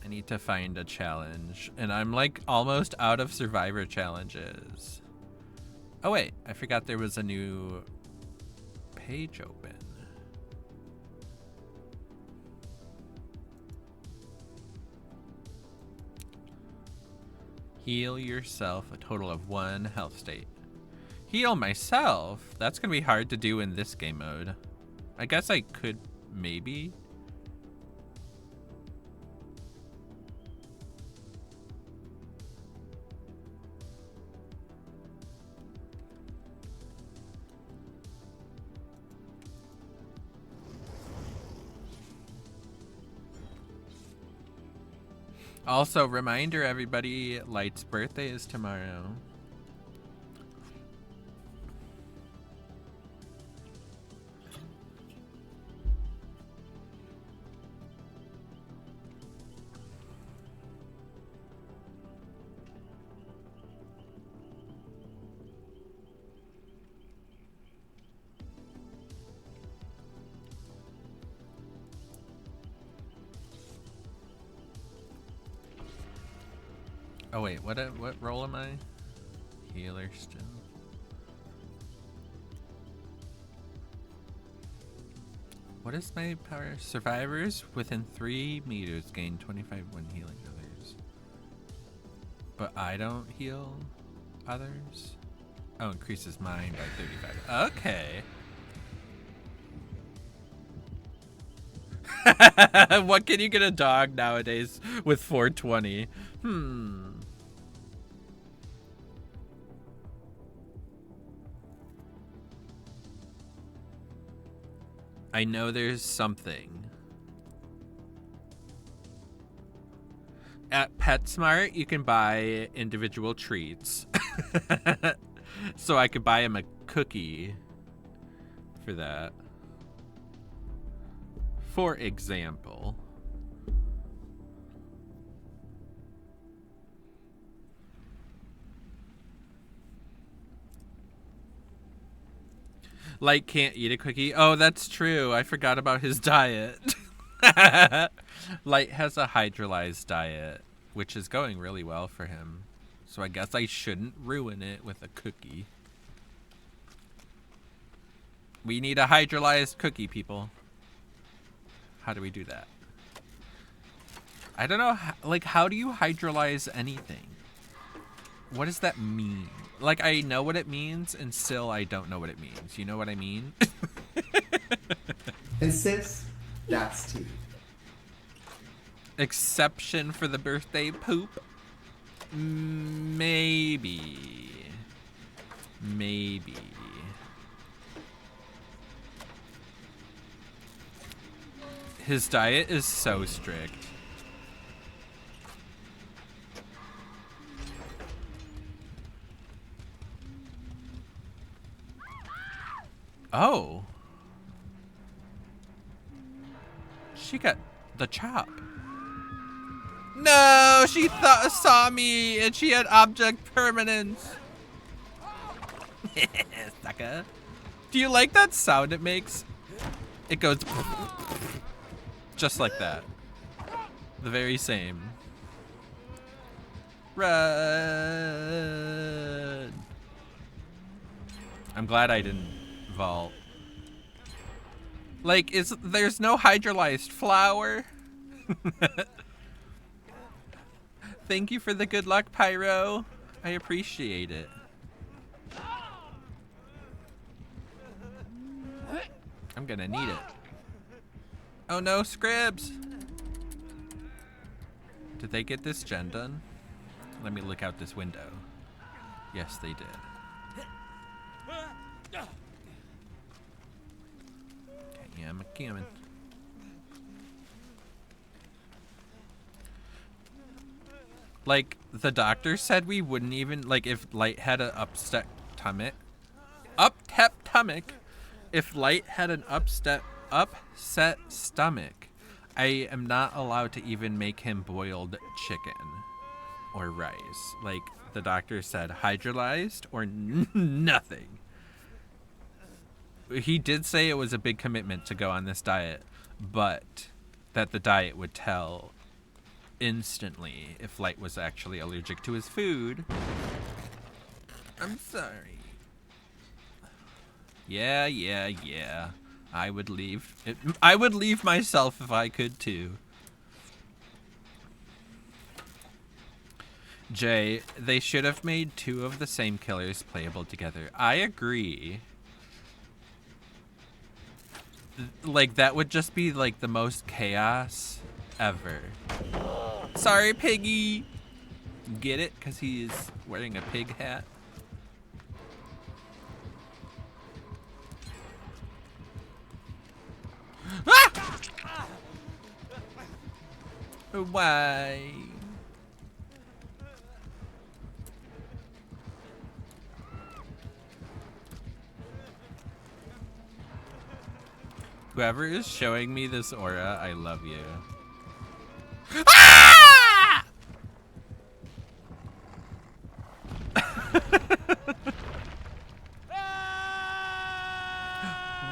I need to find a challenge, and I'm like almost out of survivor challenges. Oh wait, I forgot there was a new page open. Heal yourself a total of 1 health state. Heal myself? That's gonna be hard to do in this game mode. I guess I could maybe. Also, reminder everybody, Light's birthday is tomorrow. Oh wait, what role am I? Healer still. What is my power? Survivors within 3 meters gain 25 when healing others. But I don't heal others? Oh, increases mine by 35. Okay. What can you get a dog nowadays with 420? I know there's something. At PetSmart, you can buy individual treats. So I could buy him a cookie for that. For example. Light can't eat a cookie. Oh, that's true. I forgot about his diet. Light has a hydrolyzed diet, which is going really well for him. So I guess I shouldn't ruin it with a cookie. We need a hydrolyzed cookie, people. How do we do that? I don't know. Like, how do you hydrolyze anything? What does that mean? Like, I know what it means, and still I don't know what it means. You know what I mean? And sis, that's tea. Exception for the birthday poop? Maybe. Maybe. His diet is so strict. Oh. She got the chop. No, she saw me and she had object permanence. Sucker. Do you like that sound it makes? It goes just like that. The very same. Run. I'm glad I didn't vault. Like, there's no hydrolyzed flour? Thank you for the good luck, Pyro. I appreciate it. I'm gonna need it. Oh no, Scribs! Did they get this gen done? Let me look out this window. Yes, they did. Okay, yeah, I'm coming. Like, the doctor said we wouldn't even, like, if Light had an upset stomach, if Light had an upset stomach, I am not allowed to even make him boiled chicken or rice. Like, the doctor said hydrolyzed or nothing. He did say it was a big commitment to go on this diet, but that the diet would tell instantly if Light was actually allergic to his food. I'm sorry. Yeah. I would leave myself if I could too. Jay, they should have made 2 of the same killers playable together. I agree. Like, that would just be like the most chaos ever. Sorry, Piggy. Get it? Because he is wearing a pig hat. Ah! Why? Whoever is showing me this aura, I love you. Ah!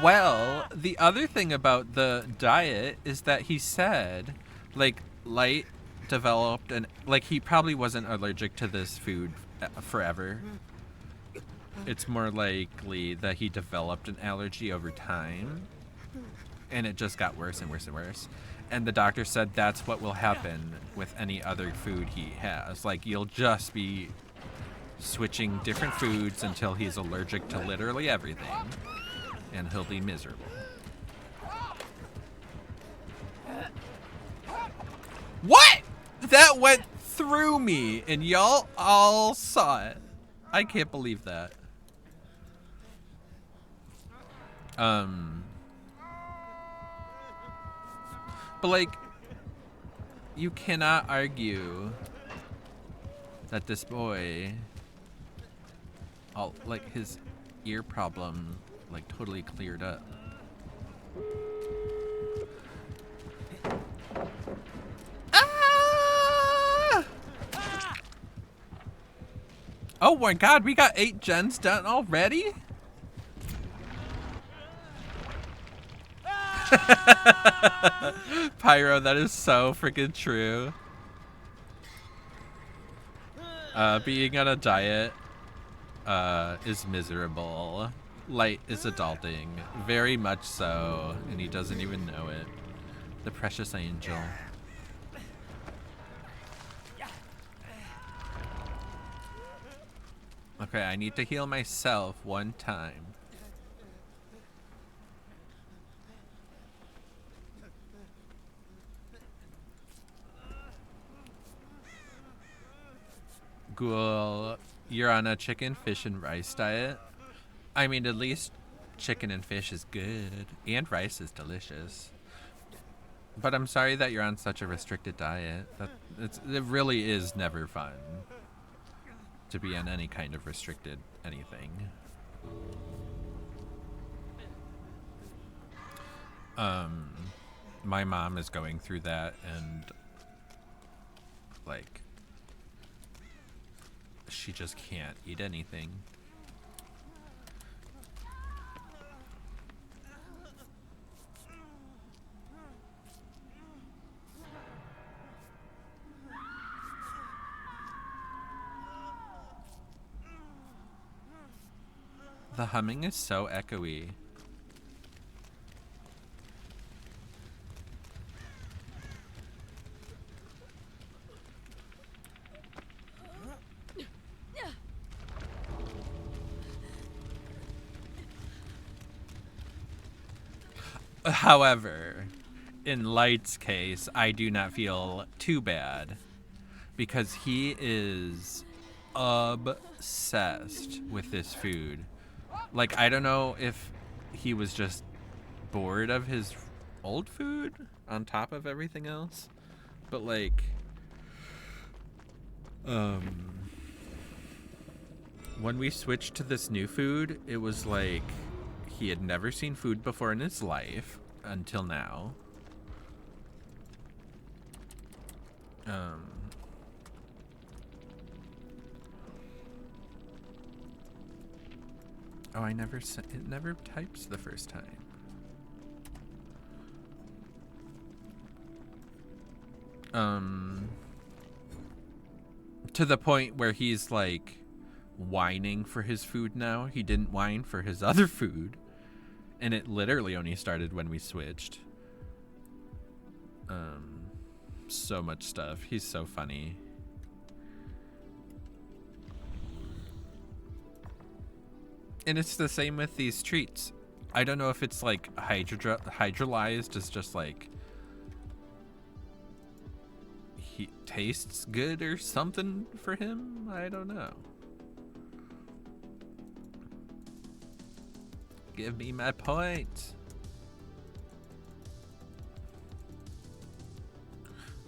Well, the other thing about the diet is that he said, like, Light developed and like he probably wasn't allergic to this food forever. It's more likely that he developed an allergy over time. And it just got worse and worse and worse. And the doctor said that's what will happen with any other food he has. Like, you'll just be switching different foods until he's allergic to literally everything. And he'll be miserable. What? That went through me, and y'all all saw it. I can't believe that. But like, you cannot argue that this boy, like his ear problem, like totally cleared up. Ah! Oh my god, we got 8 gens done already? Pyro, that is so freaking true. Being on a diet is miserable. Light is adulting, very much so, and he doesn't even know it. The precious angel. Okay, I need to heal myself one time. Ghoul, you're on a chicken, fish, and rice diet? I mean, at least chicken and fish is good, and rice is delicious. But I'm sorry that you're on such a restricted diet. It really is never fun to be on any kind of restricted anything. My mom is going through that, and like, she just can't eat anything. The humming is so echoey. However, in Light's case, I do not feel too bad because he is obsessed with this food. Like, I don't know if he was just bored of his old food on top of everything else, but like, when we switched to this new food, it was like he had never seen food before in his life until now. Oh, it never types the first time. To the point where he's like whining for his food now. He didn't whine for his other food. And it literally only started when we switched. So much stuff. He's so funny. And it's the same with these treats. I don't know if it's like hydrolyzed as just like he tastes good or something for him. I don't know. Give me my point.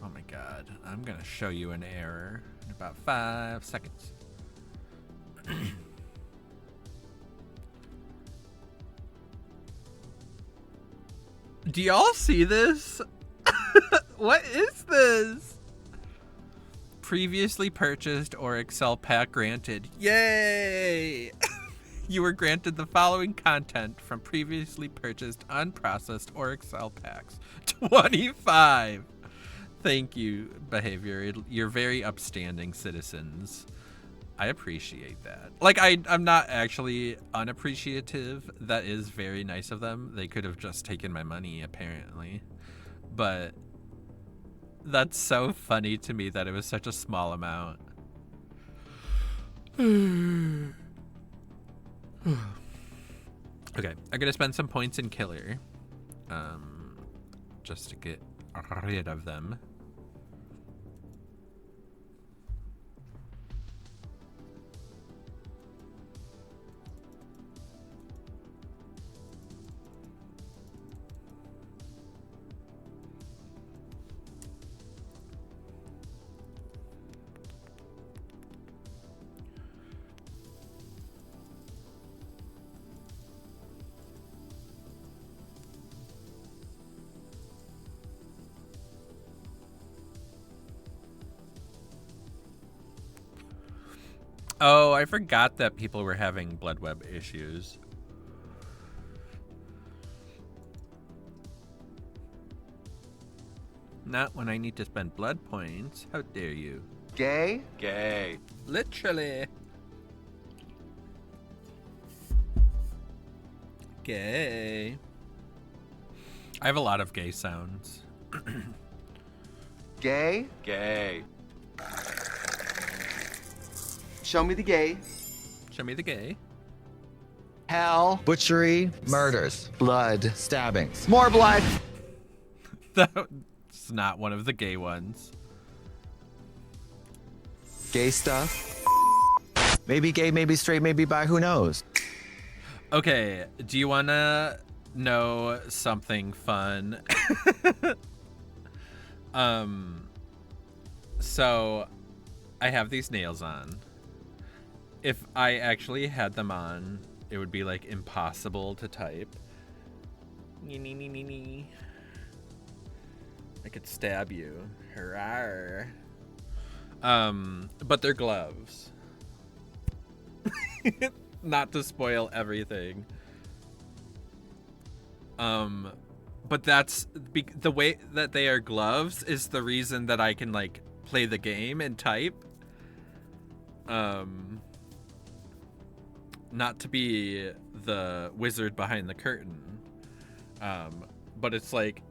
Oh my god. I'm gonna show you an error in about 5 seconds. Do y'all see this? What is this? Previously purchased or Excel pack granted. Yay! You were granted the following content from previously purchased unprocessed or Excel packs. 25! Thank you, behavior. You're very upstanding citizens. I appreciate that. Like, I'm not actually unappreciative. That is very nice of them. They could have just taken my money, apparently. But that's so funny to me that it was such a small amount. Okay, I'm gonna spend some points in killer. Just to get rid of them. Oh, I forgot that people were having blood web issues. Not when I need to spend blood points. How dare you? Gay? Gay. Literally. Gay. I have a lot of gay sounds. Gay? Gay. Show me the gay. Show me the gay. Hell. Butchery. Murders. Blood. Stabbings. More blood. That's not one of the gay ones. Gay stuff. Maybe gay, maybe straight, maybe bi, who knows? Okay, do you want to know something fun? So I have these nails on. If I actually had them on, it would be like impossible to type. I could stab you. Hurrah. But they're gloves. Not to spoil everything. But that's the way that they are gloves is the reason that I can like play the game and type. Not to be the wizard behind the curtain. But it's like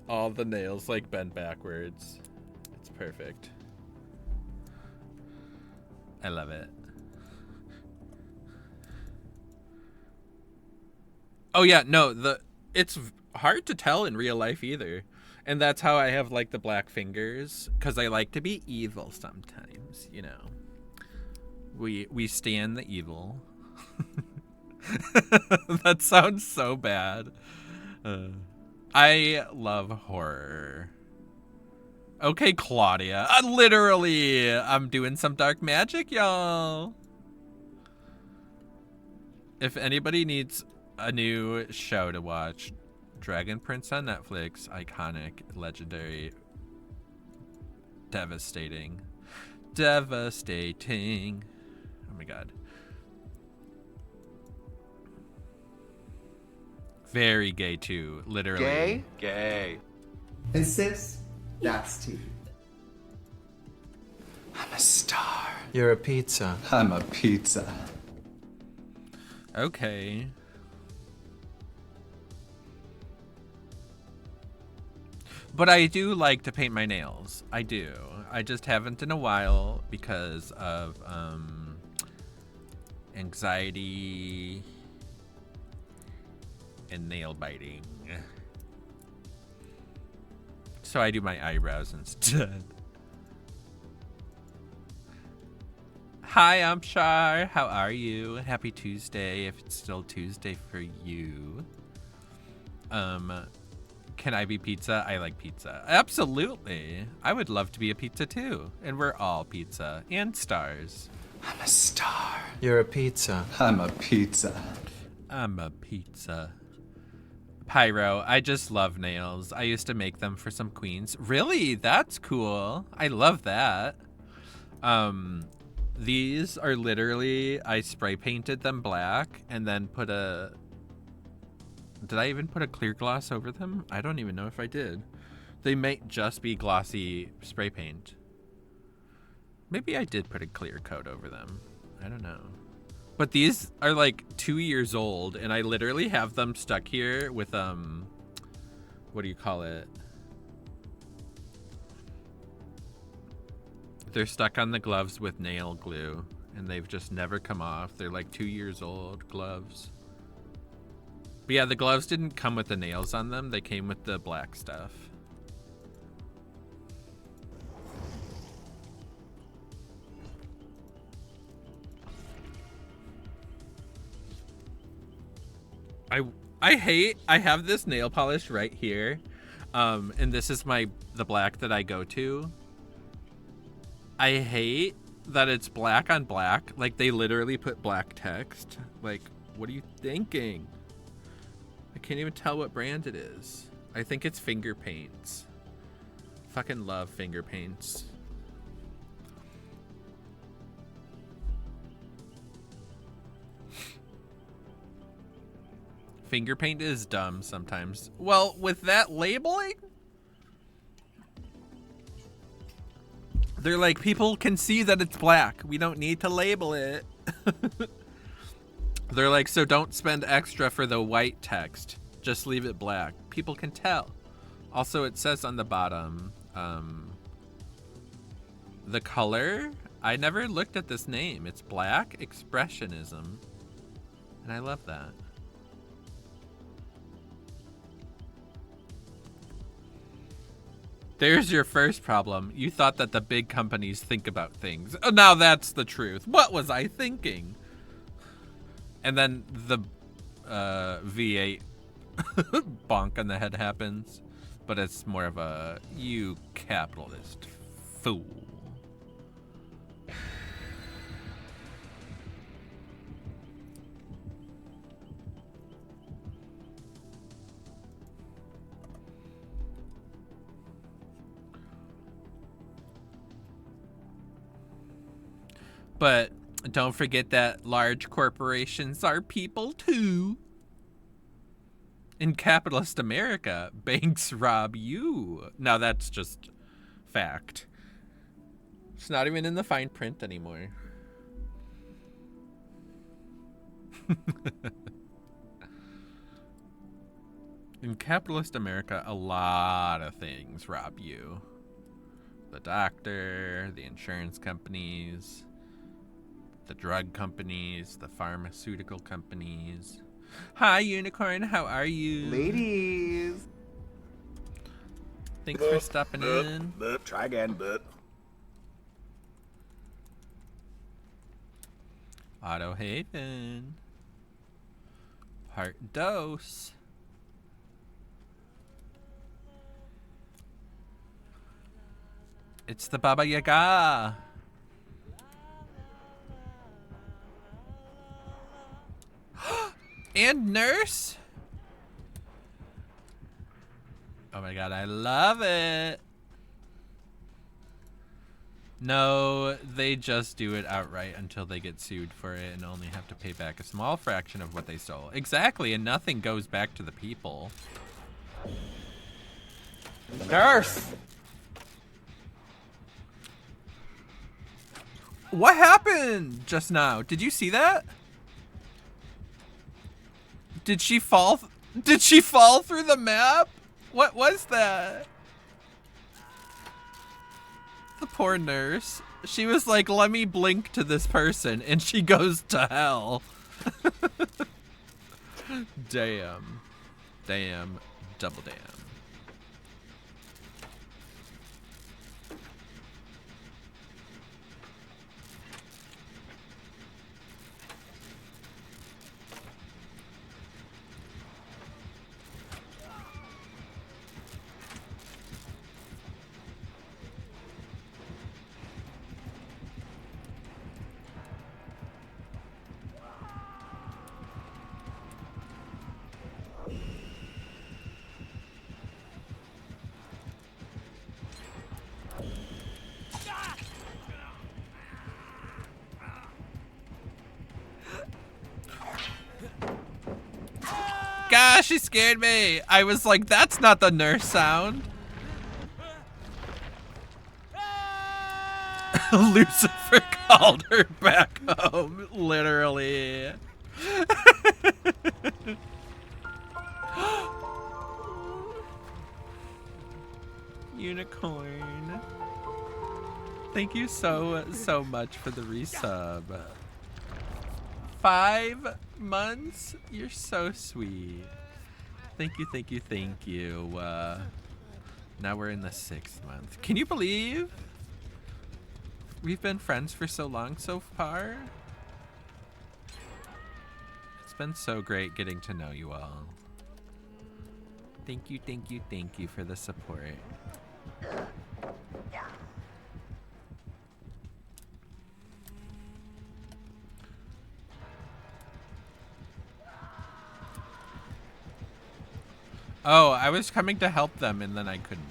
all the nails like bend backwards. It's perfect. I love it. Oh yeah, no, it's hard to tell in real life either. And that's how I have like the black fingers, because I like to be evil sometimes, you know. We stand the evil. That sounds so bad. I love horror. Okay, Claudia. Literally, I'm doing some dark magic, y'all. If anybody needs a new show to watch, Dragon Prince on Netflix, iconic, legendary, devastating. Devastating. Oh my god. Very gay too, literally. Gay? Gay. And sis, that's tea. I'm a star. You're a pizza. I'm a pizza. Okay. But I do like to paint my nails. I do. I just haven't in a while because of anxiety and nail biting. So I do my eyebrows instead. Hi, I'm Shar. How are you? Happy Tuesday, if it's still Tuesday for you. Can I be pizza? I like pizza. Absolutely. I would love to be a pizza too. And we're all pizza and stars. I'm a star. You're a pizza. I'm a pizza. I'm a pizza. Pyro, I just love nails. I used to make them for some queens. Really? That's cool. I love that. These are literally, I spray painted them black and then put a... Did I even put a clear gloss over them? I don't even know if I did. They might just be glossy spray paint. Maybe I did put a clear coat over them. I don't know. But these are like 2 years old, and I literally have them stuck here with, what do you call it? They're stuck on the gloves with nail glue, and they've just never come off. They're like 2 years old gloves. But yeah, the gloves didn't come with the nails on them. They came with the black stuff. I have this nail polish right here. And this is the black that I go to. I hate that it's black on black. Like, they literally put black text. Like, what are you thinking? I can't even tell what brand it is. I think it's finger paints. Fucking love finger paints. Finger paint is dumb sometimes. Well, with that labeling, they're like, people can see that it's black. We don't need to label it. They're like, so don't spend extra for the white text. Just leave it black. People can tell. Also, it says on the bottom, the color. I never looked at this name. It's Black Expressionism. And I love that. There's your first problem. You thought that the big companies think about things. Oh, now that's the truth. What was I thinking? And then the V8 bonk on the head happens. But it's more of a, you capitalist fool. But don't forget that large corporations are people too. In capitalist America, banks rob you. Now that's just fact. It's not even in the fine print anymore. In capitalist America, a lot of things rob you. The doctor, the insurance companies, the drug companies, the pharmaceutical companies. Hi, Unicorn. How are you? Ladies. Thanks for stopping in. Try again, Autohaven. Part dose. It's the Baba Yaga. And nurse? Oh my god, I love it. No, they just do it outright until they get sued for it and only have to pay back a small fraction of what they stole. Exactly, and nothing goes back to the people. Nurse! What happened just now? Did you see that? Did she fall? Did she fall through the map? What was that? The poor nurse. She was like, let me blink to this person, and she goes to hell. Damn. Damn. Double damn. Gosh, she scared me. I was like, that's not the nurse sound. Lucifer called her back home, literally. Unicorn. Thank you so much for the resub. 5 months? You're so sweet. Thank you, thank you, thank you. Now we're in the 6th month. Can you believe we've been friends for so long so far? It's been so great getting to know you all. Thank you, thank you, thank you for the support. Oh, I was coming to help them and then I couldn't.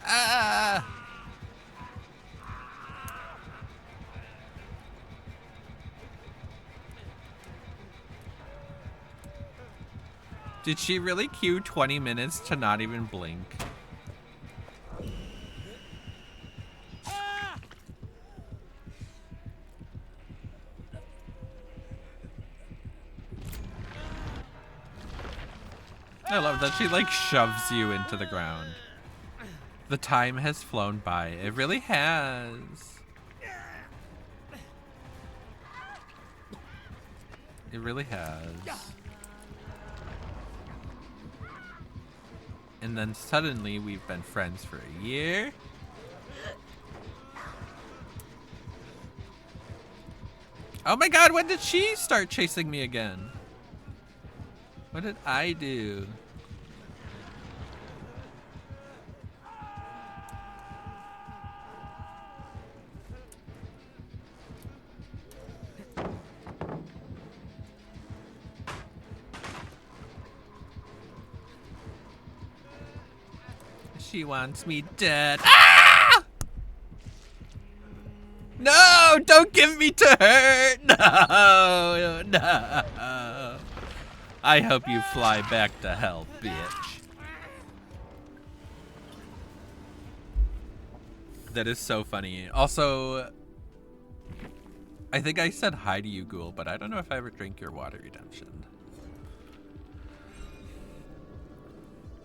Ah! Did she really queue 20 minutes to not even blink? I love that she like shoves you into the ground. The time has flown by. It really has. It really has. And then suddenly we've been friends for a year. Oh my god, when did she start chasing me again? What did I do? She wants me dead. Ah! No, don't give me to her. No, no. I hope you fly back to hell, bitch. That is so funny. Also, I think I said hi to you, Ghoul, but I don't know if I ever drank your water redemption.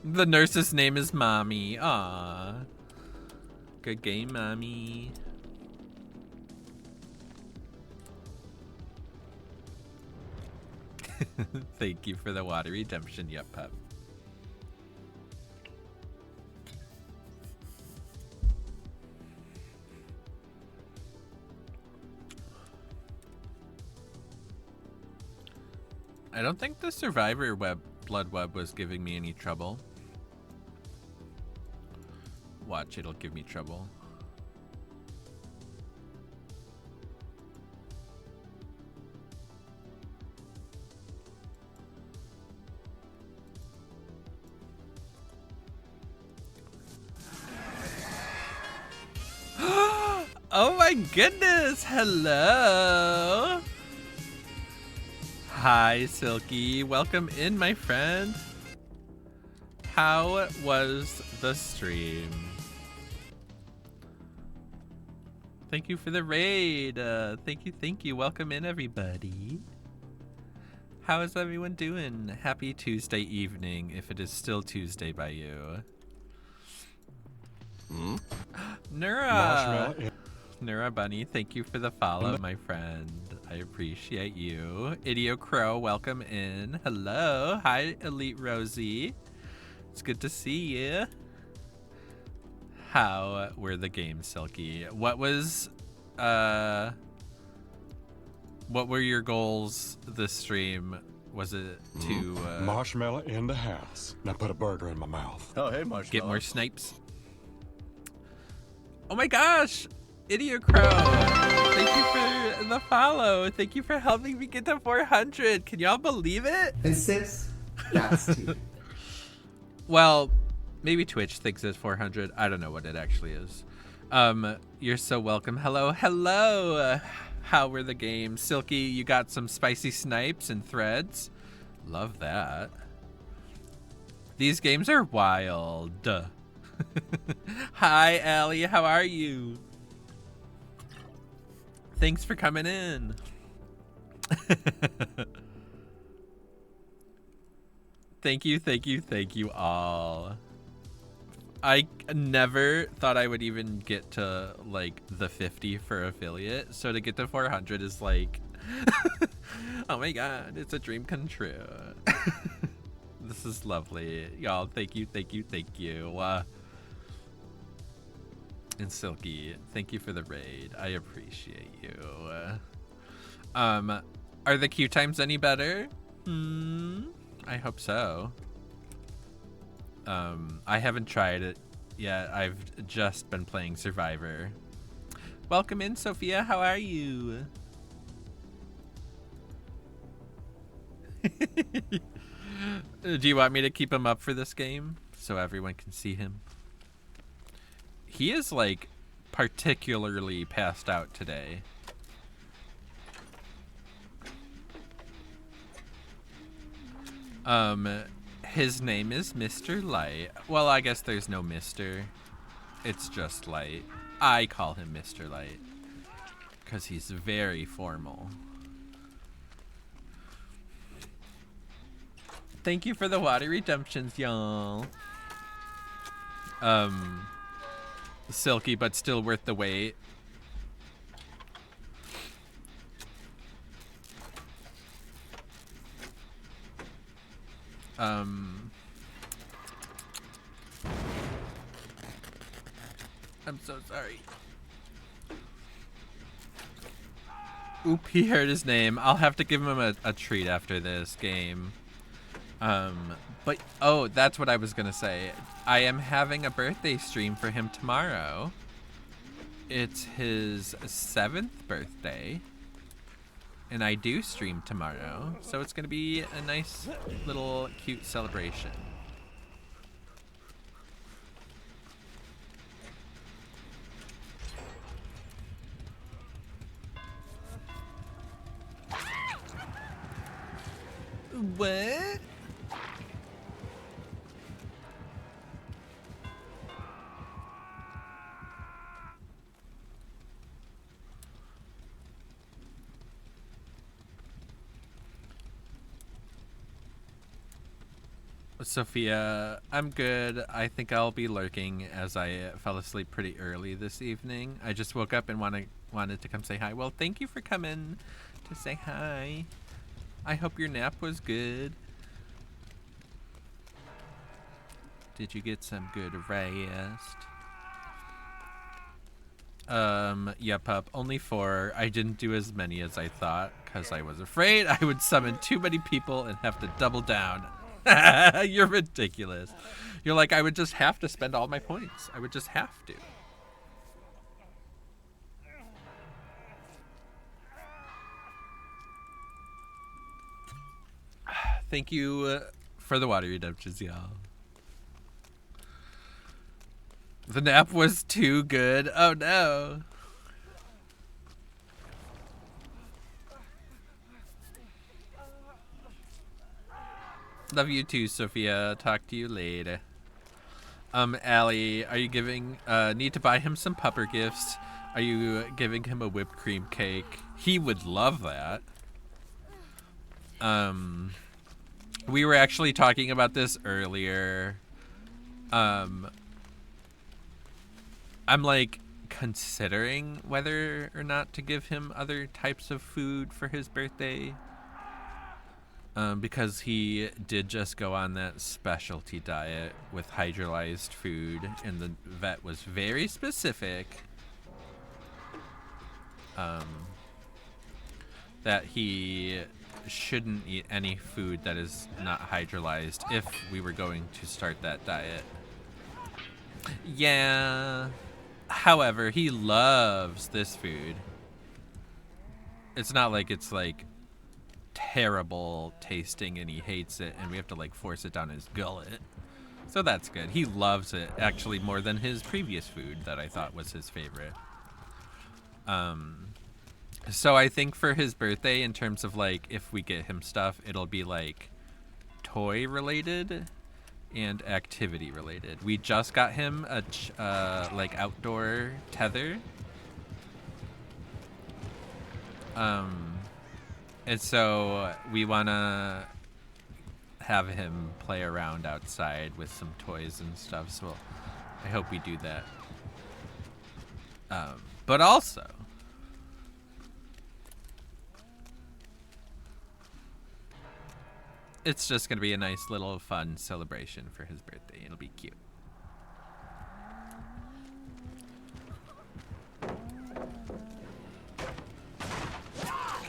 The nurse's name is Mommy. Aww. Good game, Mommy. Thank you for the water redemption, yep, pup. I don't think the survivor blood web was giving me any trouble. Watch, it'll give me trouble. Oh my goodness, hello. Hi, Silky. Welcome in, my friend. How was the stream? Thank you for the raid. Thank you. Welcome in, everybody. How is everyone doing? Happy Tuesday evening, if it is still Tuesday by you. Nura! Nura Bunny, thank you for the follow, my friend. I appreciate you. Idio Crow, welcome in. Hello. Hi, Elite Rosie. It's good to see you. How were the games, Silky? What were your goals this stream? Was it to Marshmallow in the house. Now put a burger in my mouth. Oh, hey, Marshmallow. Get more snipes? Oh my gosh! Idiot Crow! Thank you for the follow. Thank you for helping me get to 400. Can y'all believe it? And sis, that's tea. Well, maybe Twitch thinks it's 400. I don't know what it actually is. You're so welcome. Hello. How were the games? Silky, you got some spicy snipes and threads. Love that. These games are wild. Hi, Allie. How are you? Thanks for coming in. Thank you all. I never thought I would even get to like the 50 for affiliate, so to get to 400 is like, oh my god, it's a dream come true. This is lovely, y'all. Thank you. And Silky, thank you for the raid. I appreciate you. Are the queue times any better? I hope so. I haven't tried it yet. I've just been playing Survivor. Welcome in, Sophia. How are you? Do you want me to keep him up for this game so everyone can see him? He is like particularly passed out today. His name is Mr. Light. Well, I guess there's no Mr. It's just Light. I call him Mr. Light because he's very formal. Thank you for the water redemptions, y'all. Silky, but still worth the wait. I'm so sorry. Oop, he heard his name. I'll have to give him a treat after this game. But, oh, that's what I was gonna say. I am having a birthday stream for him tomorrow. It's his 7th birthday. And I do stream tomorrow. So it's gonna be a nice little cute celebration. What? Sophia, I'm good. I think I'll be lurking as I fell asleep pretty early this evening. I just woke up and wanted to come say hi. Well, thank you for coming to say hi. I hope your nap was good. Did you get some good rest? Yeah, pup. Only 4. I didn't do as many as I thought because I was afraid I would summon too many people and have to double down. You're ridiculous. You're like, I would just have to spend all my points. I would just have to. Thank you for the water redemptions, y'all. The nap was too good. Oh no. Love you too, Sophia. Talk to you later. Allie, are you giving, need to buy him some pupper gifts? Are you giving him a whipped cream cake? He would love that. We were actually talking about this earlier. I'm like considering whether or not to give him other types of food for his birthday. Because he did just go on that specialty diet with hydrolyzed food, and the vet was very specific that he shouldn't eat any food that is not hydrolyzed if we were going to start that diet. Yeah. However, he loves this food. It's not like it's like terrible tasting and he hates it and we have to like force it down his gullet. So that's good. He loves it actually more than his previous food that I thought was his favorite. So I think for his birthday, in terms of like if we get him stuff, it'll be like toy related and activity related. We just got him a like outdoor tether. And so we wanna have him play around outside with some toys and stuff. So I hope we do that. But also, it's just gonna be a nice little fun celebration for his birthday. It'll be cute.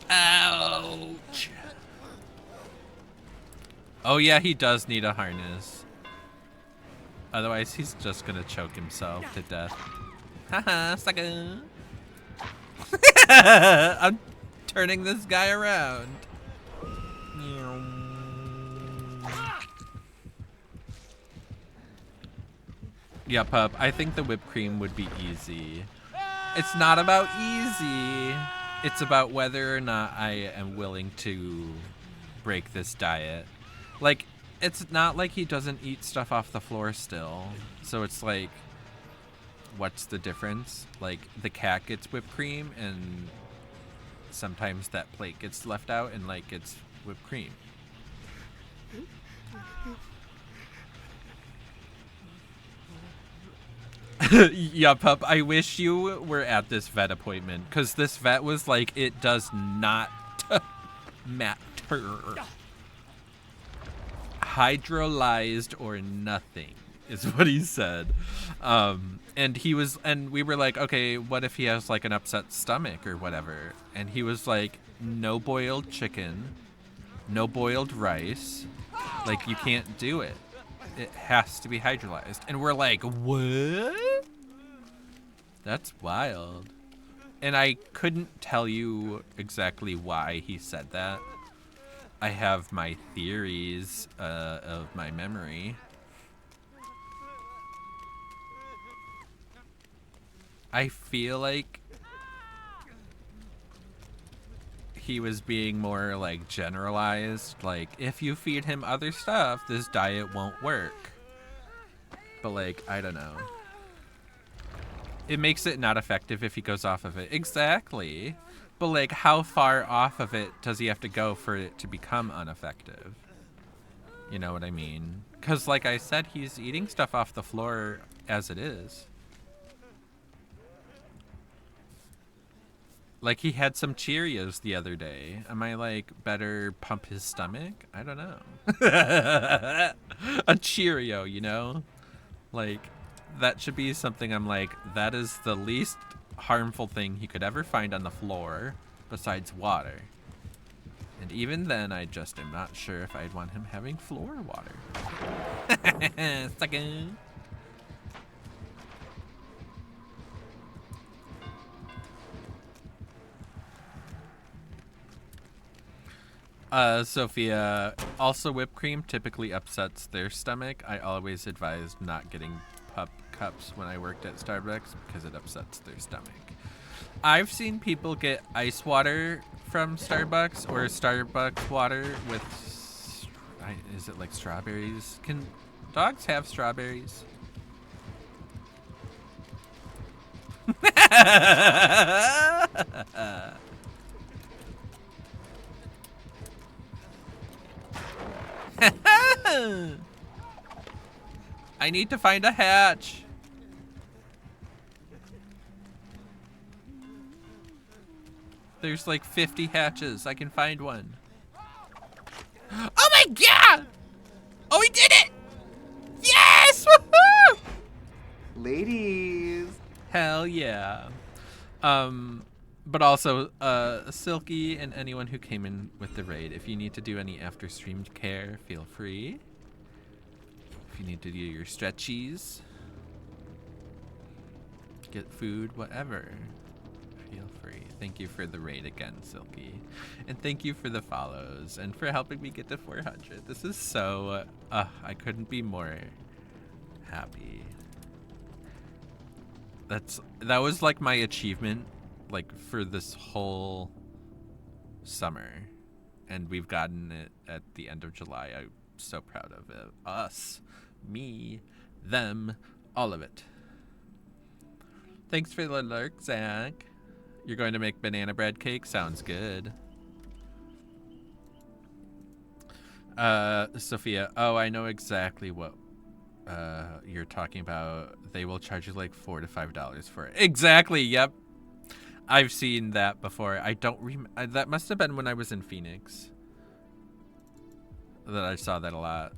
Ouch! Oh yeah, he does need a harness. Otherwise, he's just gonna choke himself to death. Haha, sucker! I'm turning this guy around. Yeah, pup, I think the whipped cream would be easy. It's not about easy. It's about whether or not I am willing to break this diet. Like, it's not like he doesn't eat stuff off the floor still. So it's like, what's the difference? Like, the cat gets whipped cream and sometimes that plate gets left out and like it's whipped cream. Yeah, pup, I wish you were at this vet appointment, because this vet was like, it does not matter. Hydrolyzed or nothing is what he said. And we were like, okay, what if he has like an upset stomach or whatever? And he was like, no boiled chicken, no boiled rice. Like, you can't do it. It has to be hydrolyzed. And we're like, what? That's wild. And I couldn't tell you exactly why he said that. I have my theories of my memory. I feel like he was being more like generalized, like, if you feed him other stuff, this diet won't work. But like, I don't know. It makes it not effective if he goes off of it. Exactly. But like, how far off of it does he have to go for it to become ineffective? You know what I mean? Because like I said, he's eating stuff off the floor as it is. Like, he had some Cheerios the other day. Am I, like, better pump his stomach? I don't know. A Cheerio, you know? Like, that should be something I'm like, that is the least harmful thing he could ever find on the floor besides water. And even then, I just am not sure if I'd want him having floor water. Second. Sophia, also whipped cream typically upsets their stomach. I always advised not getting pup cups when I worked at Starbucks because it upsets their stomach. I've seen people get ice water from Starbucks or Starbucks water with, is it like strawberries? Can dogs have strawberries? I need to find a hatch. There's like 50 hatches. I can find one. Oh my god! Oh, he did it! Yes! Woohoo! Ladies. Hell yeah. But also, Silky and anyone who came in with the raid, if you need to do any after stream care, feel free. If you need to do your stretchies, get food, whatever, feel free. Thank you for the raid again, Silky. And thank you for the follows and for helping me get to 400. This is so, I couldn't be more happy. That was like my achievement, like for this whole summer, and we've gotten it at the end of July. I'm so proud of it. Us me, them, all of it. Thanks for the lurk, Zach. You're going to make banana bread cake? Sounds good. Sophia, oh, I know exactly what you're talking about. They will charge you like $4 to $5 for it. Exactly, yep. I've seen that before. I don't that must have been when I was in Phoenix that I saw that a lot.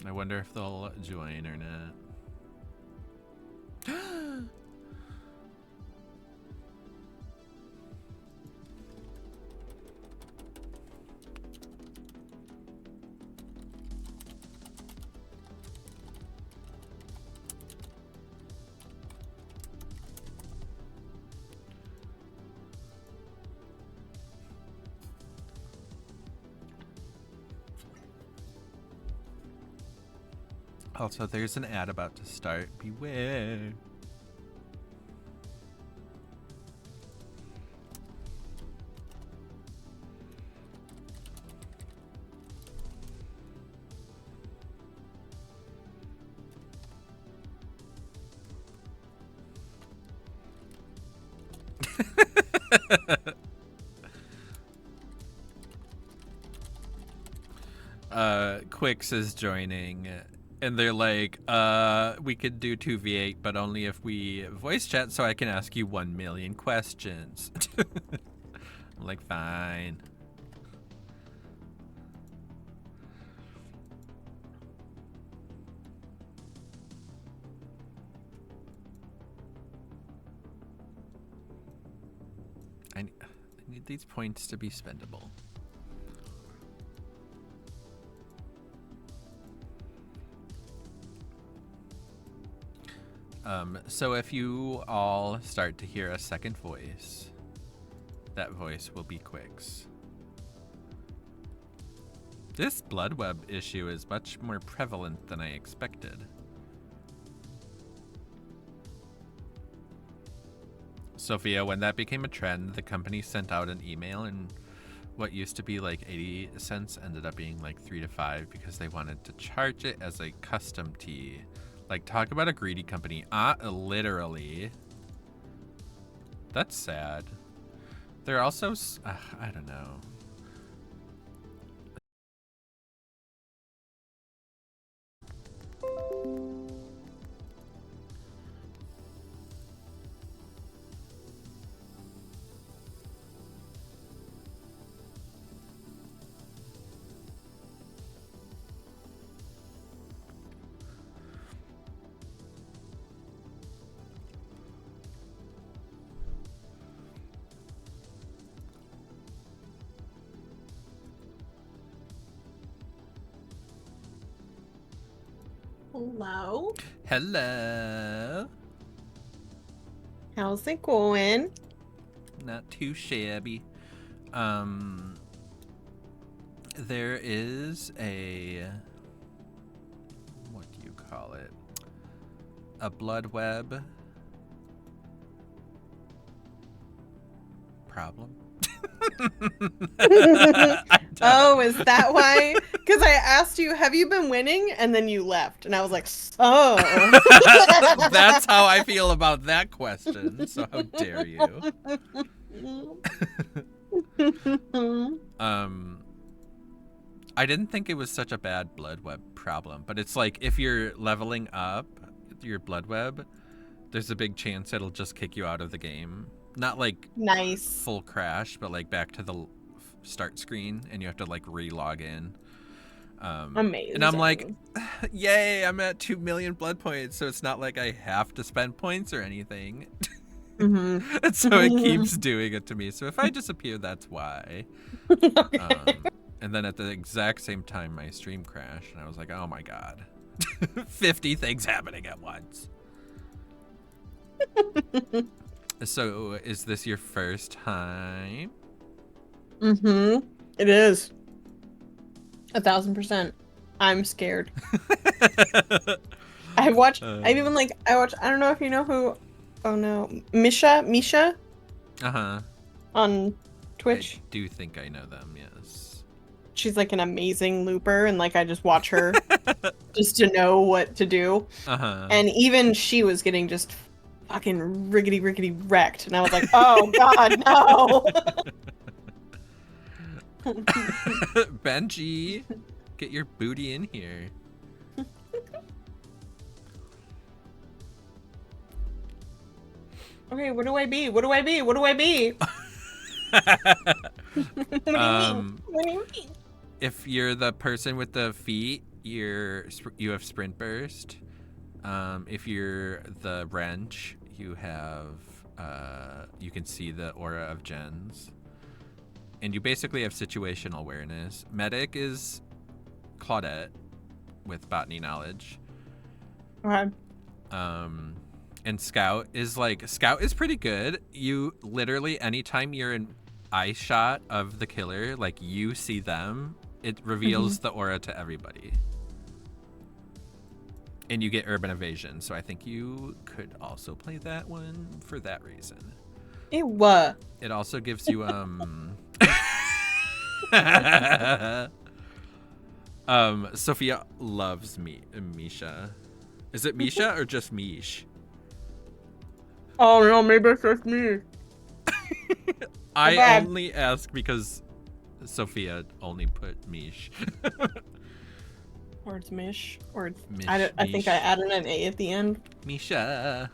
I wonder if they'll join or not. Also, there's an ad about to start. Beware. Quix is joining. And they're like, we could do 2v8, but only if we voice chat so I can ask you 1 million questions. I'm like, fine. I need these points to be spendable. So if you all start to hear a second voice, that voice will be Quix. This blood web issue is much more prevalent than I expected. Sophia, when that became a trend, the company sent out an email, and what used to be like 80 cents ended up being like 3 to 5 because they wanted to charge it as a custom tee. Like, talk about a greedy company. Literally. That's sad. They're also, I don't know. Hello. Hello. How's it going? Not too shabby. There is a, what do you call it? A blood web problem. Oh, is that why? Because I asked you, have you been winning? And then you left. And I was like, oh. That's how I feel about that question. So how dare you? I didn't think it was such a bad blood web problem, but it's like if you're leveling up your blood web, there's a big chance it'll just kick you out of the game. Not like nice full crash, but like back to the start screen, and you have to like re-log in. Amazing. And I'm like, yay, I'm at 2 million blood points, so it's not like I have to spend points or anything. Mm-hmm. And so it keeps doing it to me. So if I disappear, that's why. Okay. And then at the exact same time, my stream crashed, and I was like, oh my god. 50 things happening at once. So, is this your first time? Mm-hmm. It is. 1,000%. I'm scared. I watch. I don't know if you know who Oh no, Misha Uh-huh. on Twitch. I do think I know them, yes. She's like an amazing looper, and like I just watch her just to know what to do. Uh-huh. And even she was getting just fucking riggedy wrecked, and I was like, oh god, no. Benji, get your booty in here. Okay, what do I be? What do I be? What do I be? What do you mean? What do you mean? If you're the person with the feet, you have sprint burst. If you're the wrench, you have you can see the aura of gens. And you basically have situational awareness. Medic is Claudette with botany knowledge. Okay. And Scout is pretty good. You literally, anytime you're in eye shot of the killer, like you see them, it reveals the aura to everybody. And you get urban evasion, so I think you could also play that one for that reason. Ew. It also gives you Sophia loves Misha. Is it Misha or just Mish? Oh no, maybe it's just me. I bad. only ask because Sophia only put Mish. Or it's Mish. Or it's Mish, I think Mish. I added an A at the end. Misha.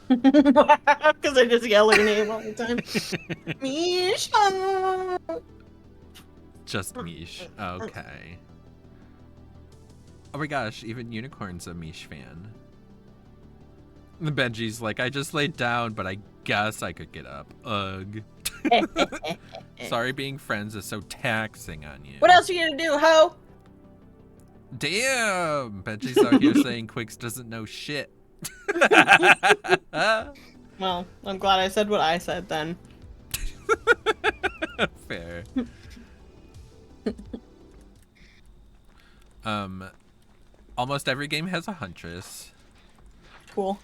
Because I just yell her name all the time. Misha. Just Mish. Okay. Oh my gosh, even Unicorn's a Mish fan. The Benji's like, I just laid down, but I guess I could get up. Ugh. Sorry being friends is so taxing on you. What else are you gonna do, ho? Damn! Benji's out here saying Quicks doesn't know shit. Well, I'm glad I said what I said then. Fair. Almost every game has a Huntress. Cool.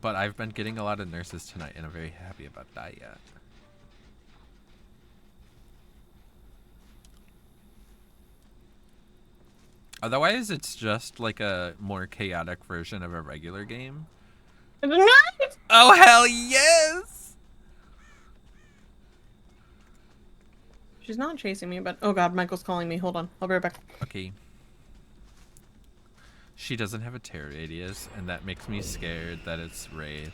But I've been getting a lot of nurses tonight, and I'm very happy about that yet. Otherwise, it's just like a more chaotic version of a regular game. Oh, hell yes! She's not chasing me, but oh god, Michael's calling me. Hold on, I'll be right back. Okay. She doesn't have a terror radius, and that makes me scared that it's Wraith.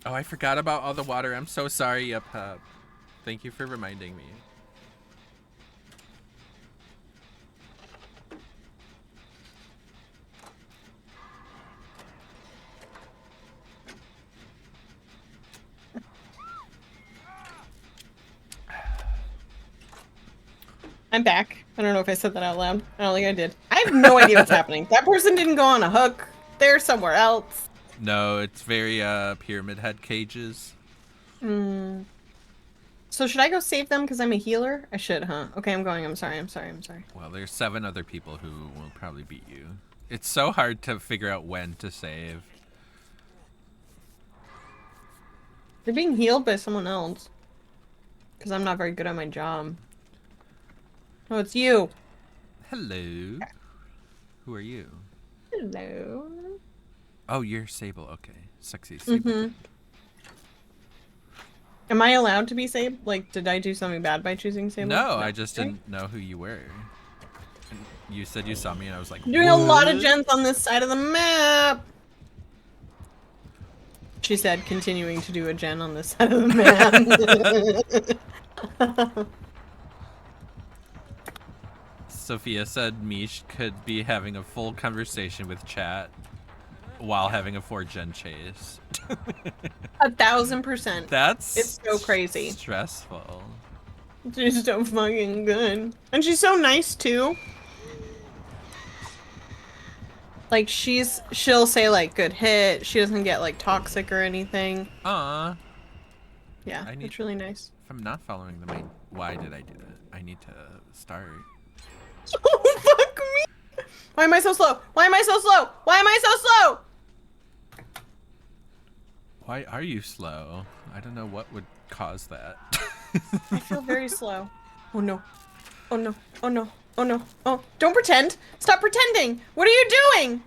Oh, I forgot about all the water. I'm so sorry, Yup. Thank you for reminding me. I'm back. I don't know if I said that out loud. I don't think I did. I have no idea what's happening. That person didn't go on a hook. They're somewhere else. No, it's very pyramid head cages. So should I go save them because I'm a healer? I should, huh? Okay, I'm going. I'm sorry. Well, there's 7 other people who will probably beat you. It's so hard to figure out when to save. They're being healed by someone else. Because I'm not very good at my job. Oh, it's you. Hello. Who are you? Hello. Oh, you're Sable. Okay. Sexy Sable. Am I allowed to be Sable? Like, did I do something bad by choosing Sable? No, I just didn't know who you were. And you said you saw me, and I was like, Doing a lot of "What?" gens on this side of the map. She said, continuing to do a gen on this side of the map. Sophia said Mish could be having a full conversation with chat while having a 4-gen chase. 1000%. That's It's so crazy. Stressful. She's so fucking good. And she's so nice too. Like she'll say like good hit. She doesn't get like toxic or anything. Aw. Yeah, it's really nice. If I'm not following the main, why did I do that? I need to start. Oh, fuck me. Why am I so slow? Why am I so slow? Why am I so slow? Why are you slow? I don't know what would cause that. I feel very slow. Oh no. Oh no. Oh no. Oh no. Oh, don't pretend. Stop pretending. What are you doing?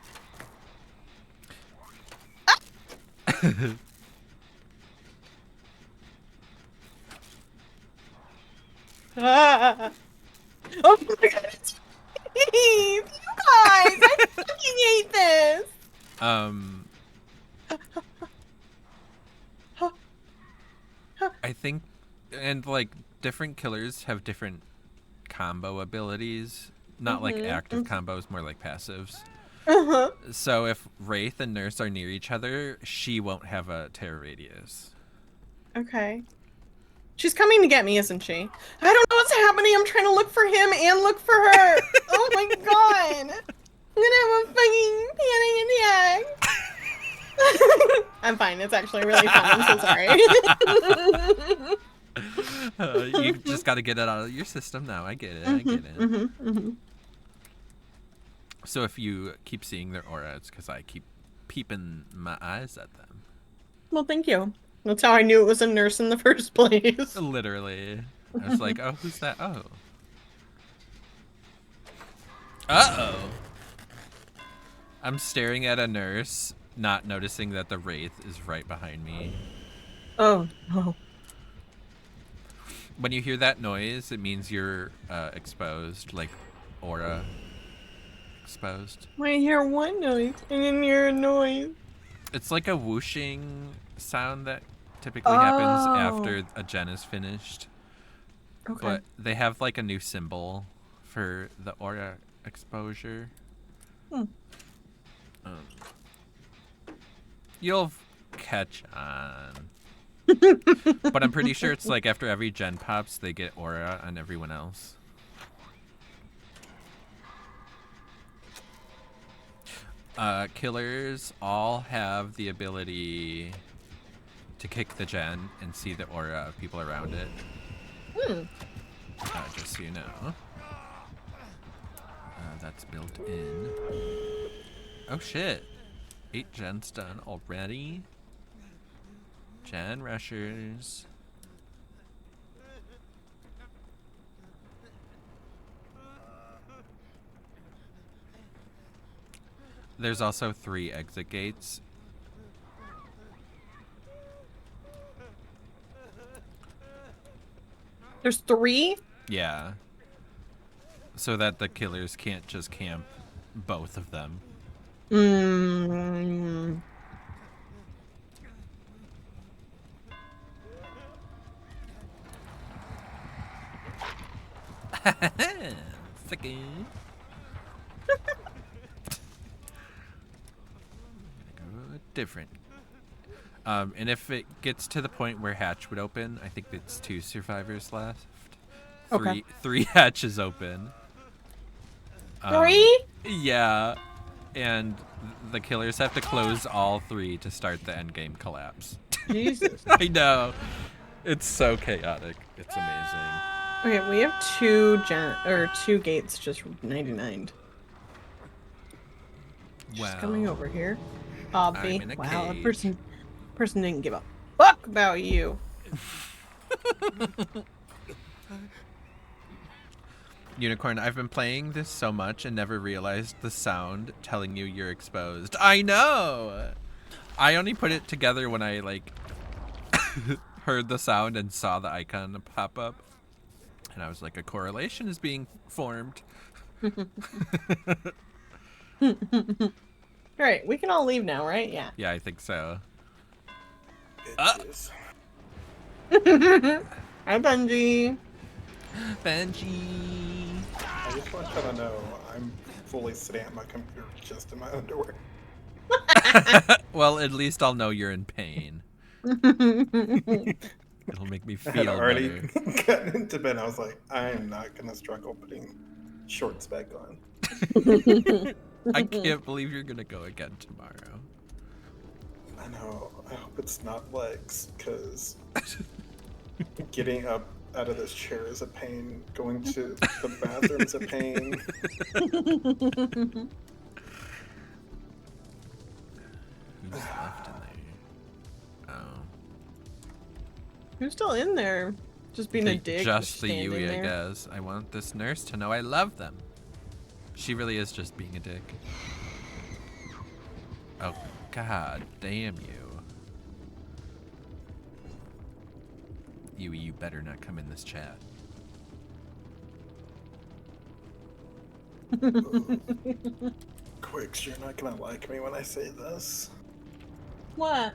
Ah. Oh my god. You guys, I fucking hate this. I think, and like different killers have different combo abilities. Not like active combos, more like passives. So if Wraith and Nurse are near each other, she won't have a terror radius. Okay. She's coming to get me, isn't she? I don't know what's happening. I'm trying to look for him and look for her. Oh my god. I'm gonna have a fucking panic attack. I'm fine. It's actually really fun. I'm so sorry. You just got to get it out of your system now. I get it. I get it. So if you keep seeing their aura, it's because I keep peeping my eyes at them. Well, thank you. That's how I knew it was a nurse in the first place. Literally. I was like, oh, who's that? Oh. Uh-oh. I'm staring at a nurse, not noticing that the Wraith is right behind me. Oh, no. When you hear that noise, it means you're exposed, like aura exposed. I hear one noise. I didn't hear a noise. It's like a whooshing sound that typically happens after a gen is finished. Okay. But they have like a new symbol for the aura exposure. You'll catch on. But I'm pretty sure it's like after every gen pops, they get aura on everyone else. Killers all have the ability to kick the gen and see the aura of people around it. Just so you know. That's built in. Oh shit. 8 gens done already. Gen rushers. There's also 3 exit gates. There's 3? Yeah. So that the killers can't just camp both of them. Second. Different. And if it gets to the point where hatch would open, I think it's 2 survivors left. Okay. 3 hatches open. 3? Yeah. And the killers have to close all 3 to start the endgame collapse. Jesus. I know. It's so chaotic. It's amazing. Okay, we have 2 gates just 99'd. She's coming over here. Obvi. I'm in a Wow, cage. the person didn't give a fuck about you. Unicorn, I've been playing this so much and never realized the sound telling you you're exposed. I know! I only put it together when I, like, heard the sound and saw the icon pop up. And I was like, a correlation is being formed. Alright, we can all leave now, right? Yeah. Yeah, I think so. Bitches. Hi, Bungie. Benji. I just want you to know I'm fully sitting at my computer just in my underwear. Well, at least I'll know you're in pain. It'll make me I had feel already better. gotten into bed. I was like, I am not gonna struggle putting shorts back on. I can't believe you're gonna go again tomorrow. I know. I hope it's not legs, because getting up out of this chair is a pain. Going to the bathroom is a pain. Who's left in there? Oh. Who's still in there? Just being a dick. Just the standing Yui, I there. guess. I want this nurse to know I love them. She really is just being a dick. Oh, god damn you. Yui, you better not come in this chat. Quicks, you're not gonna like me when I say this. What?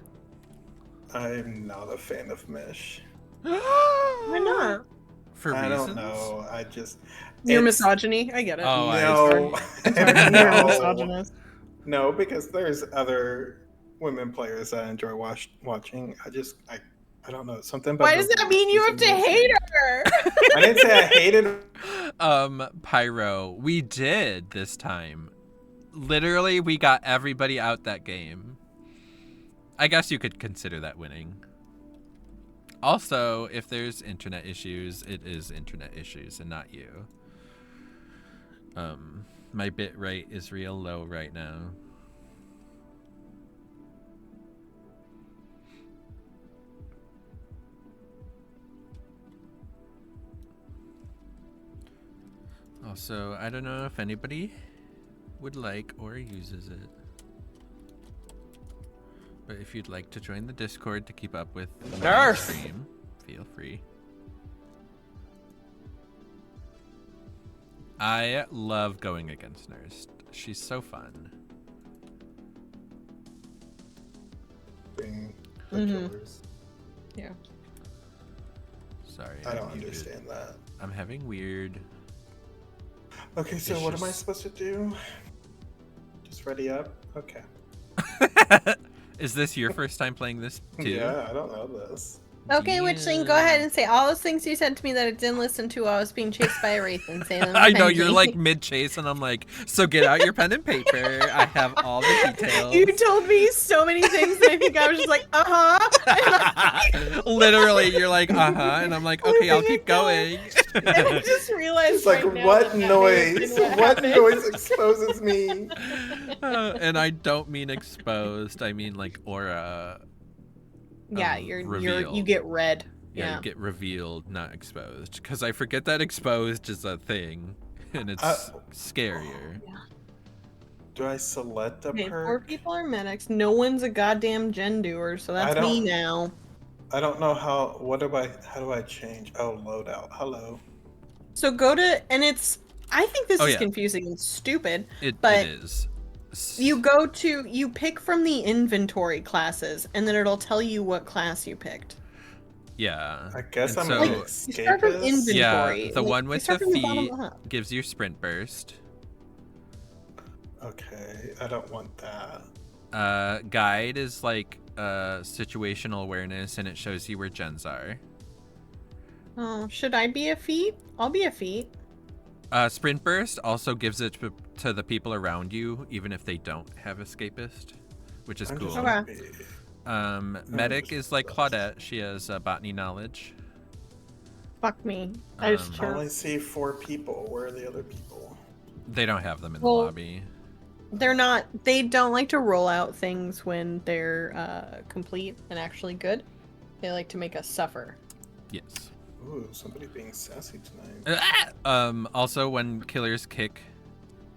I'm not a fan of Mish. Why not? For I reasons? don't know. I just. Your it's- misogyny? I get it. Oh, No. You're a No. misogynist. No, because there's other women players that I enjoy watching. I don't know. Something about Why the does that mean you have to season hate was- her? I didn't say I hated. Pyro, we did this time. Literally, we got everybody out that game. I guess you could consider that winning. Also, if there's internet issues, it is internet issues and not you. My bit rate is real low right now. Also, I don't know if anybody would like or uses it. But if you'd like to join the Discord to keep up with the Nurse! stream, feel free. I love going against Nurse. She's so fun. Being the Mhm. killers. Yeah. I Sorry. don't I'm muted. understand that. I'm having weird. Okay, so what am I Issues. supposed to do? Just ready up? Okay. Is this your first time playing this too? Yeah, I don't know this. Okay, Witchling, go ahead and say all those things you said to me that I didn't listen to while I was being chased by a Wraith and say them. I know you're Benji. like mid chase, and I'm like, so get out your pen and paper. I have all the details. You told me so many things, and I think I was just like, Literally, you're like, and I'm like, okay, I'll keep going. And I just realized It's like, right now what that may have noise? been What happened. noise exposes me? And I don't mean exposed. I mean like aura. Yeah, revealed. you get red. Yeah, Yeah. you get revealed, not exposed. Because I forget that exposed is a thing, and it's scarier. Do I select a Okay, 4 perk? people are medics. No one's a goddamn gen doer, so that's me don't- now. I don't know how. How do I change? Oh, loadout. Hello. So go to, and it's. I think this Oh, is yeah. confusing and stupid. It But is. You pick from the inventory classes, and then it'll tell you what class you picked. Yeah. I guess And I'm so- an You start from escapist. inventory. Yeah, the Like, one you with start the from bottom feet up. gives you sprint burst. Okay, I don't want that. Guide is like situational awareness, and it shows you where gens are. Oh, should I be a feat? I'll be a feat. Sprint burst also gives it to the people around you, even if they don't have escapist, which is I'm cool. just Okay. gonna be- Medic just is like burst. Claudette. She has botany knowledge. Fuck me. I just Um, I chose. only see 4 people. Where are the other people? They don't have them in Well- the lobby. They're not. They don't like to roll out things when they're complete and actually good. They like to make us suffer. Yes. Ooh, somebody being sassy tonight. Also, when killers kick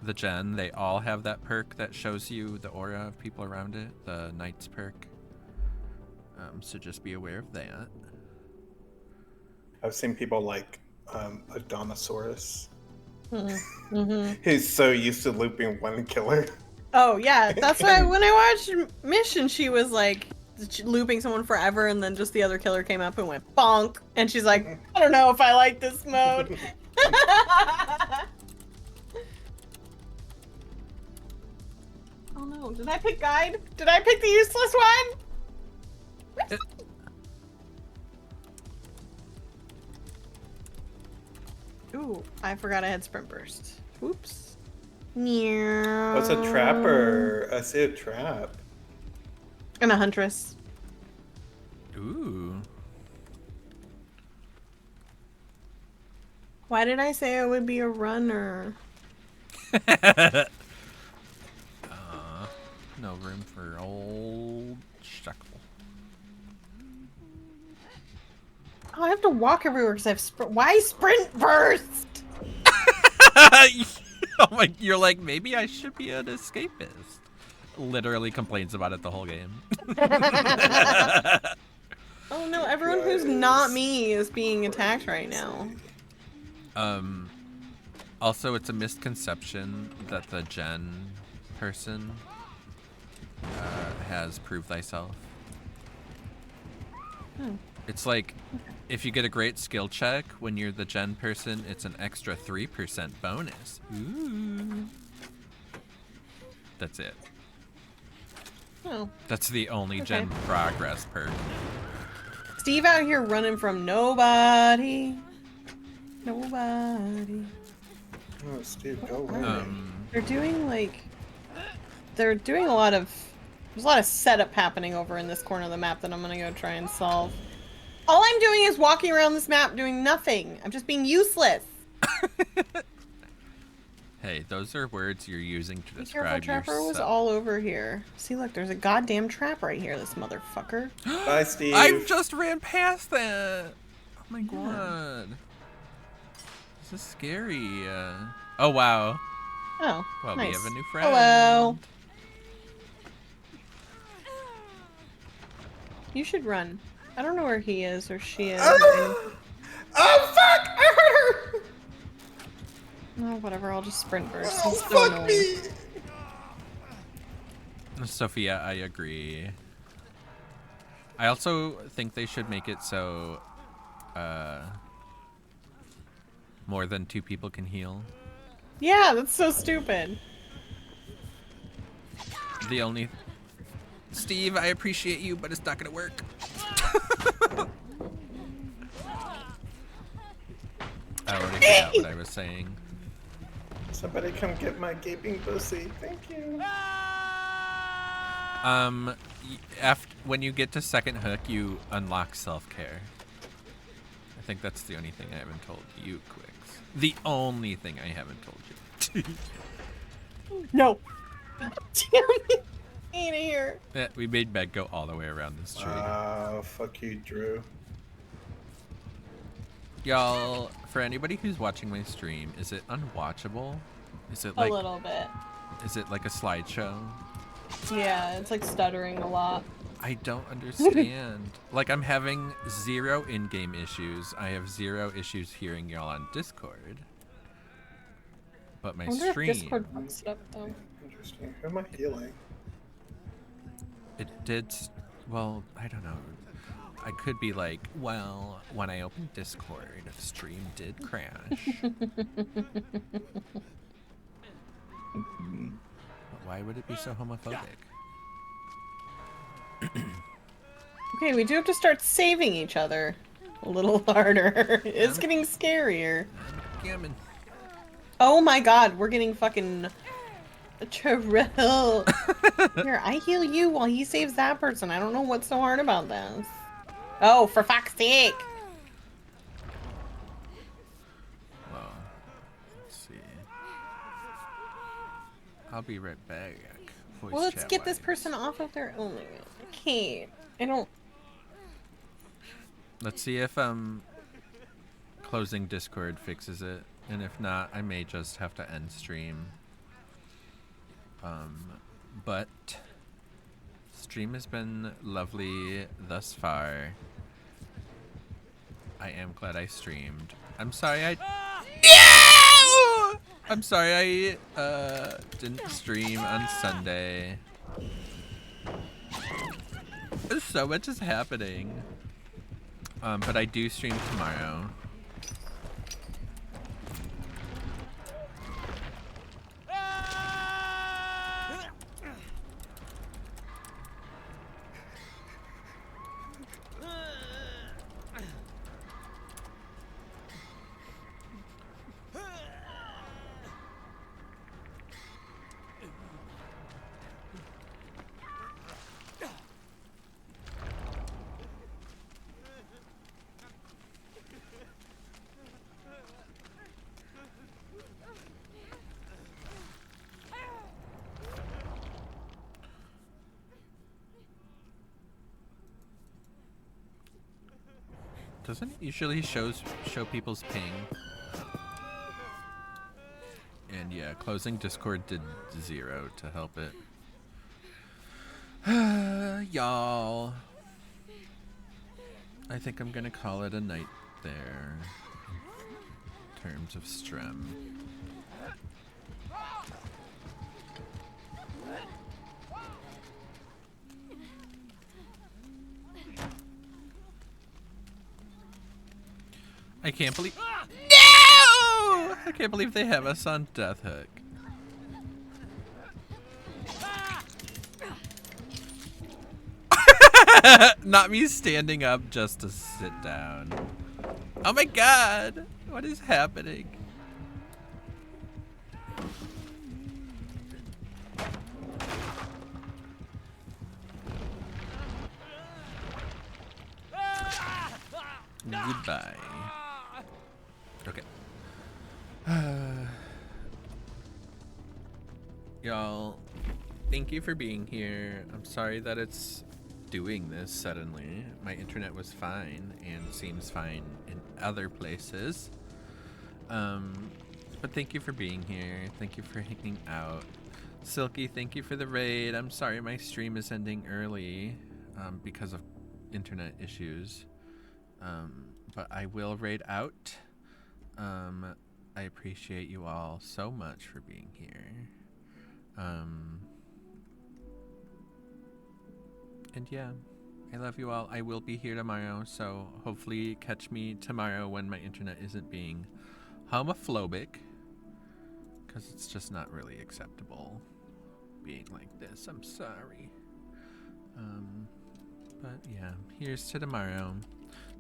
the gen, they all have that perk that shows you the aura of people around it, the Knight's perk. So just be aware of that. I've seen people like Adonisaurus. Mm-hmm. He's so used to looping one killer. Oh yeah, that's why when I watched Mission, she was like looping someone forever, and then just the other killer came up and went bonk, and she's like, I don't know if I like this mode. Oh no, did I pick guide? Did I pick the useless one? Ooh, I forgot I had sprint burst. Oops. What's a trapper? I see a trap. And a huntress. Ooh. Why did I say I would be a runner? No room for old Shekel. Oh, I have to walk everywhere because I have why sprint burst? Oh my! You're like, maybe I should be an escapist. Literally complains about it the whole game. Oh no! Everyone who's not me is being attacked right now. Also, it's a misconception that the Gen person has proved thyself. It's like, if you get a great skill check when you're the Gen person, it's an extra 3% bonus. Ooh. That's it. Oh. That's the only Gen progress perk. Steve out here running from nobody. Nobody. Oh, Steve, go away. They're doing like... They're doing a lot of... There's a lot of setup happening over in this corner of the map that I'm gonna go try and solve. All I'm doing is walking around this map doing nothing. I'm just being useless. Hey, those are words you're using to Be describe careful, Trapper yourself. was all over here. See, look, there's a goddamn trap right here, this motherfucker. Bye, Steve. I just ran past that. Oh my god. This is scary. Oh wow. Oh, Well, nice. we have a new friend. Hello. You should run. I don't know where he is or she is. Oh fuck! I hurt her! Oh, whatever, I'll just sprint burst. Oh, He's so fuck annoying. me! Sophia, I agree. I also think they should make it so more than 2 people can heal. Yeah, that's so stupid. The only... Steve, I appreciate you, but it's not gonna work. I already forgot what I was saying. Somebody come get my gaping pussy. Thank you. When you get to second hook, you unlock self-care. I think that's the only thing I haven't told you, Quicks. The only thing I haven't told you. No. Damn it. Ain't here. Yeah, we made Meg go all the way around this tree. Fuck you, Drew. Y'all, for anybody who's watching my stream, is it unwatchable? Is it A like little bit. Is it like a slideshow? Yeah, it's like stuttering a lot. I don't understand. Like, I'm having 0 in-game issues. I have 0 issues hearing y'all on Discord. But my I wonder stream, if Discord fucks it up though. Interesting. Who am I healing? it did. Well, I don't know. I could be like, well, when I opened Discord, the stream did crash. But why would it be so homophobic? Okay, we do have to start saving each other a little harder. It's getting scarier. Gammon. Oh my god, we're getting fucking Terrell. Here, I heal you while he saves that person. I don't know what's so hard about this. Oh, for fuck's sake! Well, let's see. I'll be right back. Voice Well, let's chat get this wise. person off of their own. I can't. I don't. Let's see if closing Discord fixes it, and if not, I may just have to end stream. But stream has been lovely thus far. I am glad I streamed. I'm sorry I'm sorry I didn't stream on Sunday. So much is happening. But I do stream tomorrow. Doesn't it usually show people's ping? And yeah, closing Discord did 0 to help it. Y'all. I think I'm gonna call it a night there. In terms of Strem. I can't believe— No! I can't believe they have us on Death Hook. Not me standing up just to sit down. Oh my god! What is happening? Goodbye. Okay. Y'all, thank you for being here. I'm sorry that it's doing this suddenly. My internet was fine and seems fine in other places. But thank you for being here. Thank you for hanging out. Silky, thank you for the raid. I'm sorry my stream is ending early because of internet issues. But I will raid out. I appreciate you all so much for being here. And yeah, I love you all. I will be here tomorrow, so hopefully catch me tomorrow when my internet isn't being homophobic, because it's just not really acceptable being like this. I'm sorry. But yeah, here's to tomorrow.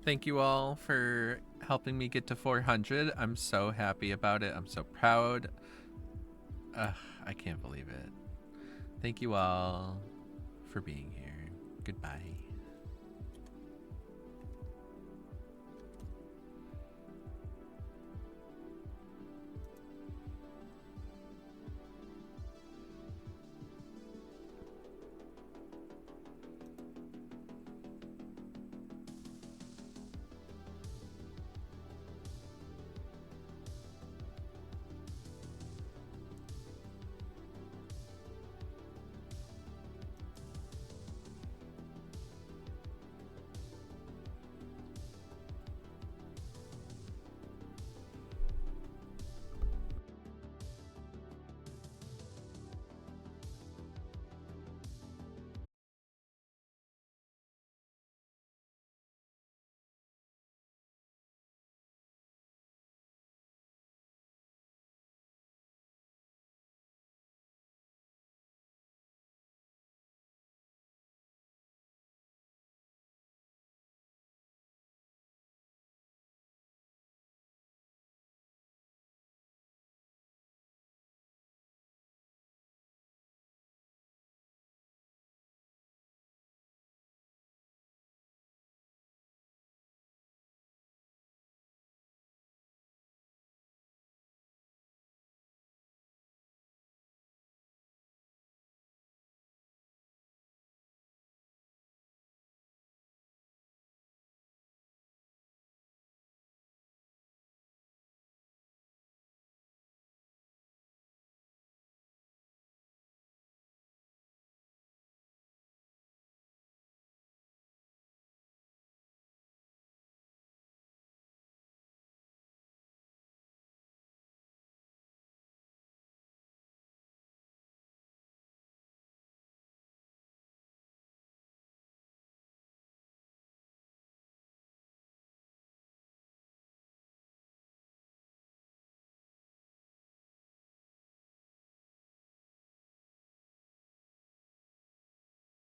Thank you all for helping me get to 400. I'm so happy about it. I'm so proud. I can't believe it. Thank you all for being here. Goodbye.